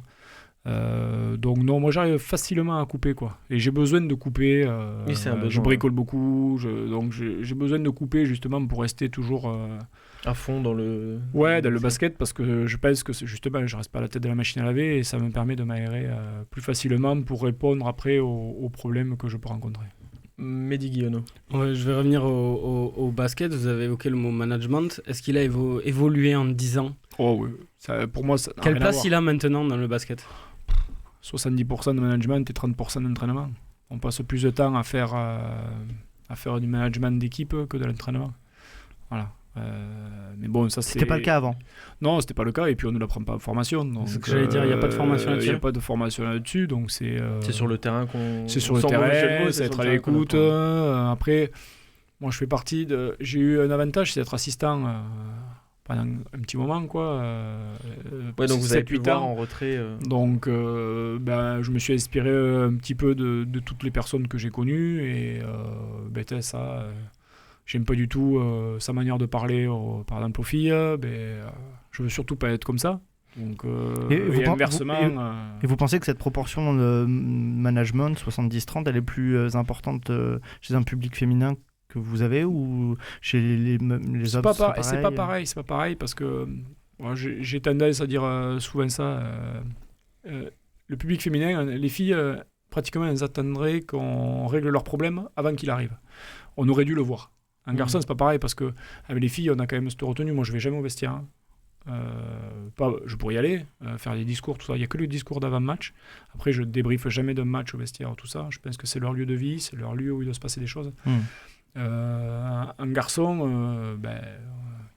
Speaker 5: Donc non, moi j'arrive facilement à couper quoi. Et j'ai besoin de couper.
Speaker 2: Oui, c'est un besoin,
Speaker 5: je bricole beaucoup, donc j'ai besoin de couper justement pour rester toujours
Speaker 2: à fond dans le.
Speaker 5: Ouais, dans le basket parce que je pense que justement je reste pas à la tête de la machine à laver et ça me permet de m'aérer plus facilement pour répondre après aux problèmes que je peux rencontrer.
Speaker 2: Mehdi Guillonneau.
Speaker 4: Ouais, je vais revenir au basket. Vous avez évoqué le mot management. Est-ce qu'il a évolué en 10 ans ?
Speaker 5: Oh oui, pour moi ça n'a
Speaker 4: Quelle
Speaker 5: rien à
Speaker 4: place
Speaker 5: voir.
Speaker 4: il a maintenant dans le basket ?
Speaker 5: 70% de management et 30% d'entraînement. On passe plus de temps à faire du management d'équipe que de l'entraînement. Voilà. Mais bon, ça
Speaker 3: C'était pas le cas avant.
Speaker 5: Non, c'était pas le cas et puis on ne l'apprend pas en formation. Donc,
Speaker 4: c'est ce que j'allais dire, il n'y a pas de formation là-dessus.
Speaker 5: Il n'y a pas de formation là-dessus, donc c'est
Speaker 2: sur le terrain qu'on.
Speaker 5: C'est sur le terrain, c'est être à l'écoute. Après, moi je fais partie de. J'ai eu un avantage, c'est d'être assistant pendant un petit moment, quoi.
Speaker 2: Ouais, donc vous avez pu
Speaker 5: 7-8
Speaker 2: voir
Speaker 5: ans.
Speaker 2: en retrait.
Speaker 5: Donc, je me suis inspiré un petit peu de toutes les personnes que j'ai connues et ça. J'aime pas du tout sa manière de parler, par exemple, aux filles. Je veux surtout pas être comme ça. Donc, et inversement.
Speaker 3: Et vous pensez que cette proportion de management 70-30, elle est plus importante chez un public féminin que vous avez ou chez les hommes
Speaker 5: c'est pas pareil parce que moi, j'ai tendance à dire souvent ça. Le public féminin, les filles, pratiquement, elles attendraient qu'on règle leurs problèmes avant qu'ils arrivent. On aurait dû le voir. Un garçon, c'est pas pareil parce que avec les filles, on a quand même cette retenue. Moi, je vais jamais au vestiaire. Je pourrais y aller, faire des discours, tout ça. Il n'y a que le discours d'avant-match. Après, je débriefe jamais d'un match au vestiaire, tout ça. Je pense que c'est leur lieu de vie, c'est leur lieu où il doit se passer des choses. Un garçon,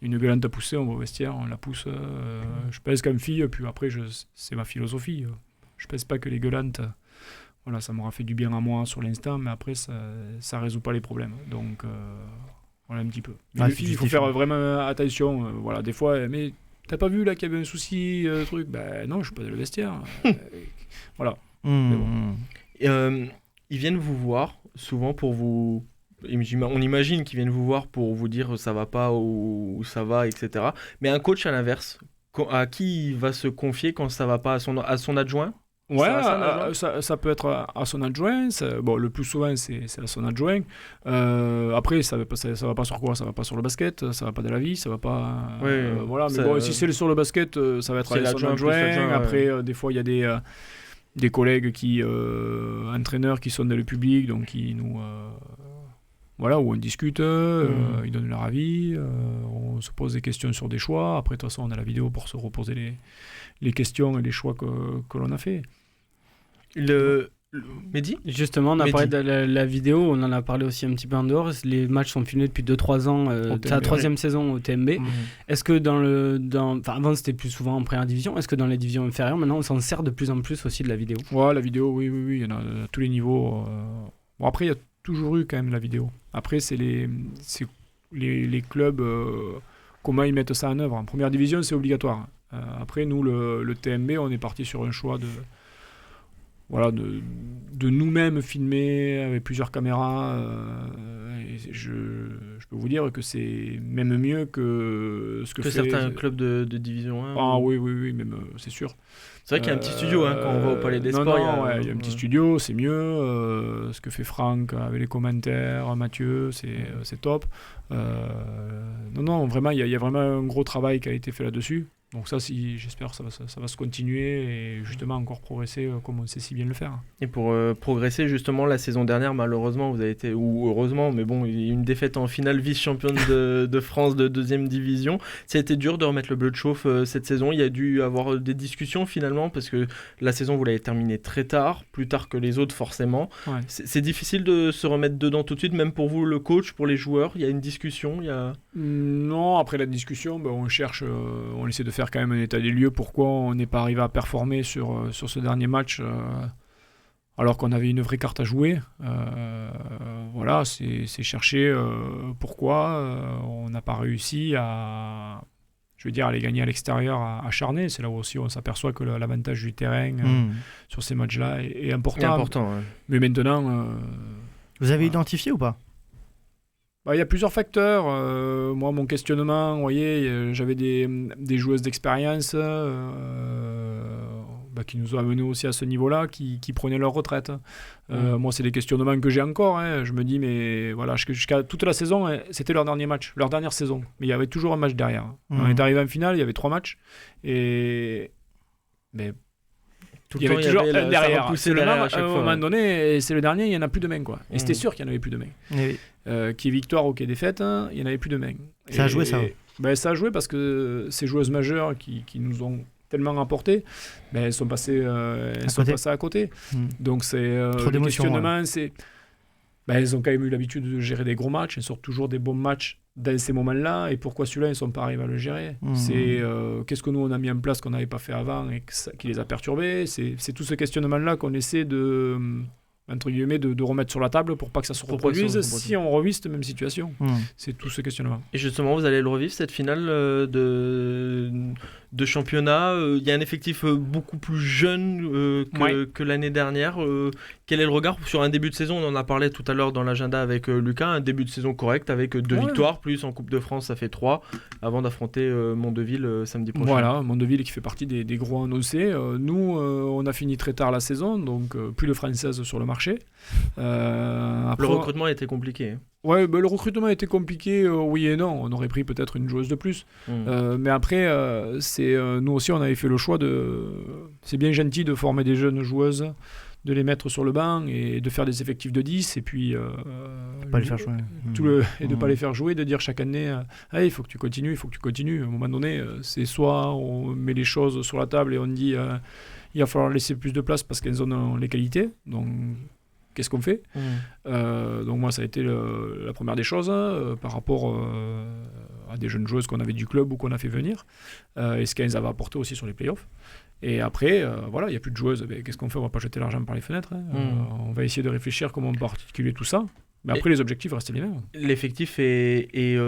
Speaker 5: une gueulante à pousser, on va au vestiaire, on la pousse. Je pense qu'une fille, puis après, c'est ma philosophie. Je pense pas que les gueulantes, voilà, ça m'aura fait du bien à moi sur l'instant, mais après, ça résout pas les problèmes. Donc, voilà un petit peu. Mais les filles, il faut faire vraiment attention. Voilà, des fois, mais t'as pas vu là qu'il y avait un souci, truc ? Non, je suis pas dans le vestiaire. Voilà. Mais bon.
Speaker 2: Ils viennent vous voir souvent pour vous. On imagine qu'ils viennent vous voir pour vous dire ça va pas ou ça va, etc. Mais un coach à l'inverse, à qui il va se confier quand ça va pas, à son adjoint ?
Speaker 5: Ouais, ça peut être à son adjoint. Le plus souvent, c'est à son adjoint. Après, ça va pas sur quoi ? Ça va pas sur le basket, ça va pas de la vie, ça va pas. Voilà. Mais bon, si c'est sur le basket, ça va être à son adjoint. Après, des fois, il y a des collègues entraîneurs qui sont dans le public, donc qui nous. Voilà, où on discute, ils donnent leur avis, on se pose des questions sur des choix. Après, de toute façon, on a la vidéo pour se reposer les questions et les choix que l'on a fait.
Speaker 2: Mehdi ?
Speaker 4: Justement, on a parlé de la vidéo, on en a parlé aussi un petit peu en dehors. Les matchs sont filmés depuis 2-3 ans. C'est la 3e saison au TMB. Est-ce que avant, c'était plus souvent en première division. Est-ce que dans les divisions inférieures, maintenant, on s'en sert de plus en plus aussi de la vidéo ?
Speaker 5: Ouais, la vidéo, oui. Il y en a à tous les niveaux. Bon, après, il y a toujours eu quand même la vidéo. Après, c'est les clubs, comment ils mettent ça en œuvre. En première division, c'est obligatoire. Après, nous, le TMB, on est parti sur un choix de nous-mêmes filmer avec plusieurs caméras. Et je peux vous dire que c'est même mieux que ce que fait
Speaker 2: certains clubs de division 1.
Speaker 5: Ah oui, même, c'est sûr.
Speaker 2: C'est vrai qu'il y a un petit studio quand on va au Palais des Sports.
Speaker 5: Il y a un petit studio, c'est mieux. Ce que fait Franck avec les commentaires, Mathieu, c'est top. Vraiment, il y a vraiment un gros travail qui a été fait là-dessus. Donc ça, j'espère que ça va se continuer et justement encore progresser comme on sait si bien le faire.
Speaker 2: Et pour progresser, justement, la saison dernière, malheureusement, vous avez été, ou heureusement, mais bon, il y a eu une défaite en finale vice-championne de France de 2e division. Ça a été dur de remettre le bleu de chauffe cette saison. Il y a dû avoir des discussions finalement actuellement, parce que la saison, vous l'avez terminée très tard, plus tard que les autres forcément. Ouais. C'est difficile de se remettre dedans tout de suite, même pour vous, le coach, pour les joueurs. Il y a une discussion,
Speaker 5: Non, après la discussion, on cherche, on essaie de faire quand même un état des lieux. Pourquoi on n'est pas arrivé à performer sur ce dernier match alors qu'on avait une vraie carte à jouer. Voilà, c'est chercher pourquoi on n'a pas réussi à aller gagner à l'extérieur à Charnay. C'est là où aussi on s'aperçoit que l'avantage du terrain sur ces matchs-là est important.
Speaker 2: Ouais.
Speaker 5: Mais maintenant...
Speaker 3: Vous avez identifié ou pas ?
Speaker 5: Il y a plusieurs facteurs. Moi, mon questionnement, vous voyez, j'avais des joueuses d'expérience qui nous ont amenés aussi à ce niveau-là, qui prenaient leur retraite. Moi, c'est des questionnements que j'ai encore. Je me dis, mais voilà, jusqu'à toute la saison, c'était leur dernier match, leur dernière saison. Mais il y avait toujours un match derrière. On est arrivé en finale, il y avait 3 matchs. Mais
Speaker 2: tout
Speaker 5: il y avait toujours un derrière.
Speaker 2: C'est le même,
Speaker 5: à un moment donné, c'est le dernier, il n'y en a plus de main. Quoi. Et c'était sûr qu'il n'y en avait plus de main.
Speaker 3: Oui.
Speaker 5: Qui est victoire ou qui est défaite, il n'y en avait plus de main.
Speaker 3: Ça a joué, ça.
Speaker 5: Ça a joué parce que ces joueuses majeures qui nous ont tellement apporté, elles sont passées à côté. Donc c'est le questionnement, elles ont quand même eu l'habitude de gérer des gros matchs, elles sortent toujours des bons matchs dans ces moments-là, et pourquoi celui-là ils ne sont pas arrivés à le gérer. C'est qu'est-ce que nous on a mis en place qu'on n'avait pas fait avant et qui les a perturbés. C'est tout ce questionnement-là qu'on essaie de entre guillemets de remettre sur la table pour pas que ça se reproduise si on revit cette même situation. C'est tout ce questionnement.
Speaker 2: Et justement, vous allez le revivre, cette finale de championnat. Il y a un effectif beaucoup plus jeune que l'année dernière. Quel est le regard sur un début de saison ? On en a parlé tout à l'heure dans l'agenda avec Lucas. Un début de saison correct avec 2 victoires, plus en Coupe de France, ça fait 3, avant d'affronter Mondeville samedi prochain.
Speaker 5: Voilà, Mondeville qui fait partie des gros annoncés. Nous, on a fini très tard la saison, donc plus de Françaises sur le marché.
Speaker 2: Après, le recrutement a été compliqué.
Speaker 5: Ouais, le recrutement a été compliqué, oui et non. On aurait pris peut-être une joueuse de plus. Mais après, nous aussi, on avait fait le choix c'est bien gentil de former des jeunes joueuses, de les mettre sur le banc et de faire des effectifs de 10 et puis
Speaker 3: pas les faire jouer.
Speaker 5: Et de ne pas les faire jouer, de dire chaque année il faut que tu continues, il faut que tu continues. À un moment donné, c'est soit on met les choses sur la table et on dit il va falloir laisser plus de place parce qu'elles ont les qualités. Donc qu'est-ce qu'on fait ? Donc moi ça a été la première des choses par rapport à des jeunes joueuses qu'on avait du club ou qu'on a fait venir et ce qu'elles avaient apporté aussi sur les playoffs. Et après, il n'y a plus de joueuses. Qu'est-ce qu'on fait ? On ne va pas jeter l'argent par les fenêtres. On va essayer de réfléchir comment on peut articuler tout ça. Mais après, les objectifs restent les mêmes.
Speaker 2: L'effectif est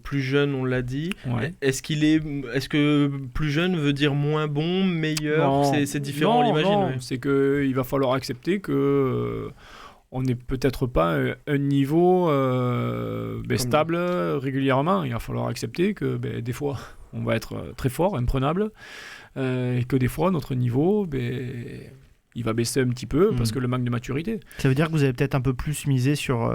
Speaker 2: plus jeune, on l'a dit. Ouais. Est-ce que plus jeune veut dire moins bon, meilleur ? C'est différent, on l'imagine.
Speaker 5: Non. C'est qu'il va falloir accepter que on n'est peut-être pas un niveau stable régulièrement. Il va falloir accepter que des fois, on va être très fort, imprenable. Et que des fois, notre niveau, il va baisser un petit peu parce que le manque de maturité.
Speaker 3: Ça veut dire que vous avez peut-être un peu plus misé sur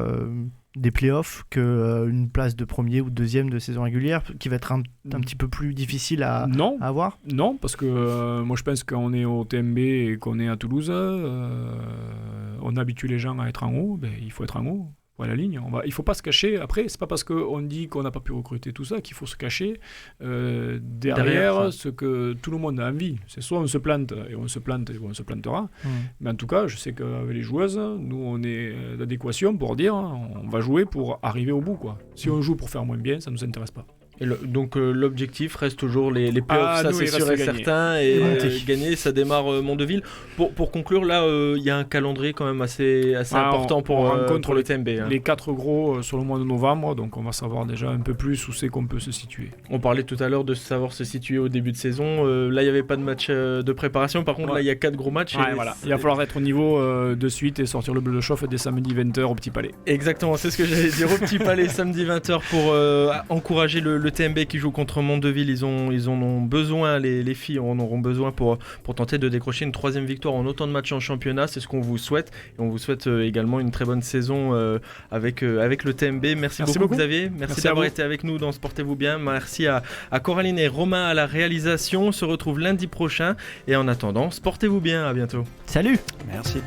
Speaker 3: des playoffs qu'une place de premier ou deuxième de saison régulière qui va être un petit peu plus difficile à avoir ?
Speaker 5: Non, parce que moi je pense qu'on est au TMB et qu'on est à Toulouse, on habitue les gens à être en haut, il faut être en haut. Voilà la ligne. Il ne faut pas se cacher. Après, c'est pas parce qu'on dit qu'on n'a pas pu recruter tout ça qu'il faut se cacher derrière ce que tout le monde a envie. C'est soit on se plante et on se plantera. Mais en tout cas, je sais qu'avec les joueuses, nous, on est d'adéquation pour dire on va jouer pour arriver au bout. Quoi. Si on joue pour faire moins bien, ça ne nous intéresse pas.
Speaker 2: Et donc l'objectif reste toujours les playoffs, ça c'est sûr et certain, et gagner, ça démarre Mondeville. Pour conclure, là, il y a un calendrier quand même assez important pour le TMB.
Speaker 5: Les 4 gros sur le mois de novembre, donc on va savoir déjà un peu plus où c'est qu'on peut se situer.
Speaker 2: On parlait tout à l'heure de savoir se situer au début de saison. Là, il n'y avait pas de match de préparation, par contre, là, il y a 4 gros matchs.
Speaker 5: Il va falloir être au niveau de suite et sortir le bleu de chauffe dès samedi 20h au Petit Palais.
Speaker 2: Exactement, c'est ce que j'allais dire, au Petit Palais, samedi 20h, pour encourager le TMB qui joue contre Mondeville. Ils en ont besoin, les filles en auront besoin pour tenter de décrocher une 3e victoire en autant de matchs en championnat. C'est ce qu'on vous souhaite, et on vous souhaite également une très bonne saison avec le TMB. Merci beaucoup Xavier, merci d'avoir été avec nous dans Sportez-vous bien. Merci à Coraline et Romain à la réalisation. On se retrouve lundi prochain, et en attendant, sportez-vous bien, à bientôt.
Speaker 3: Salut.
Speaker 6: Merci.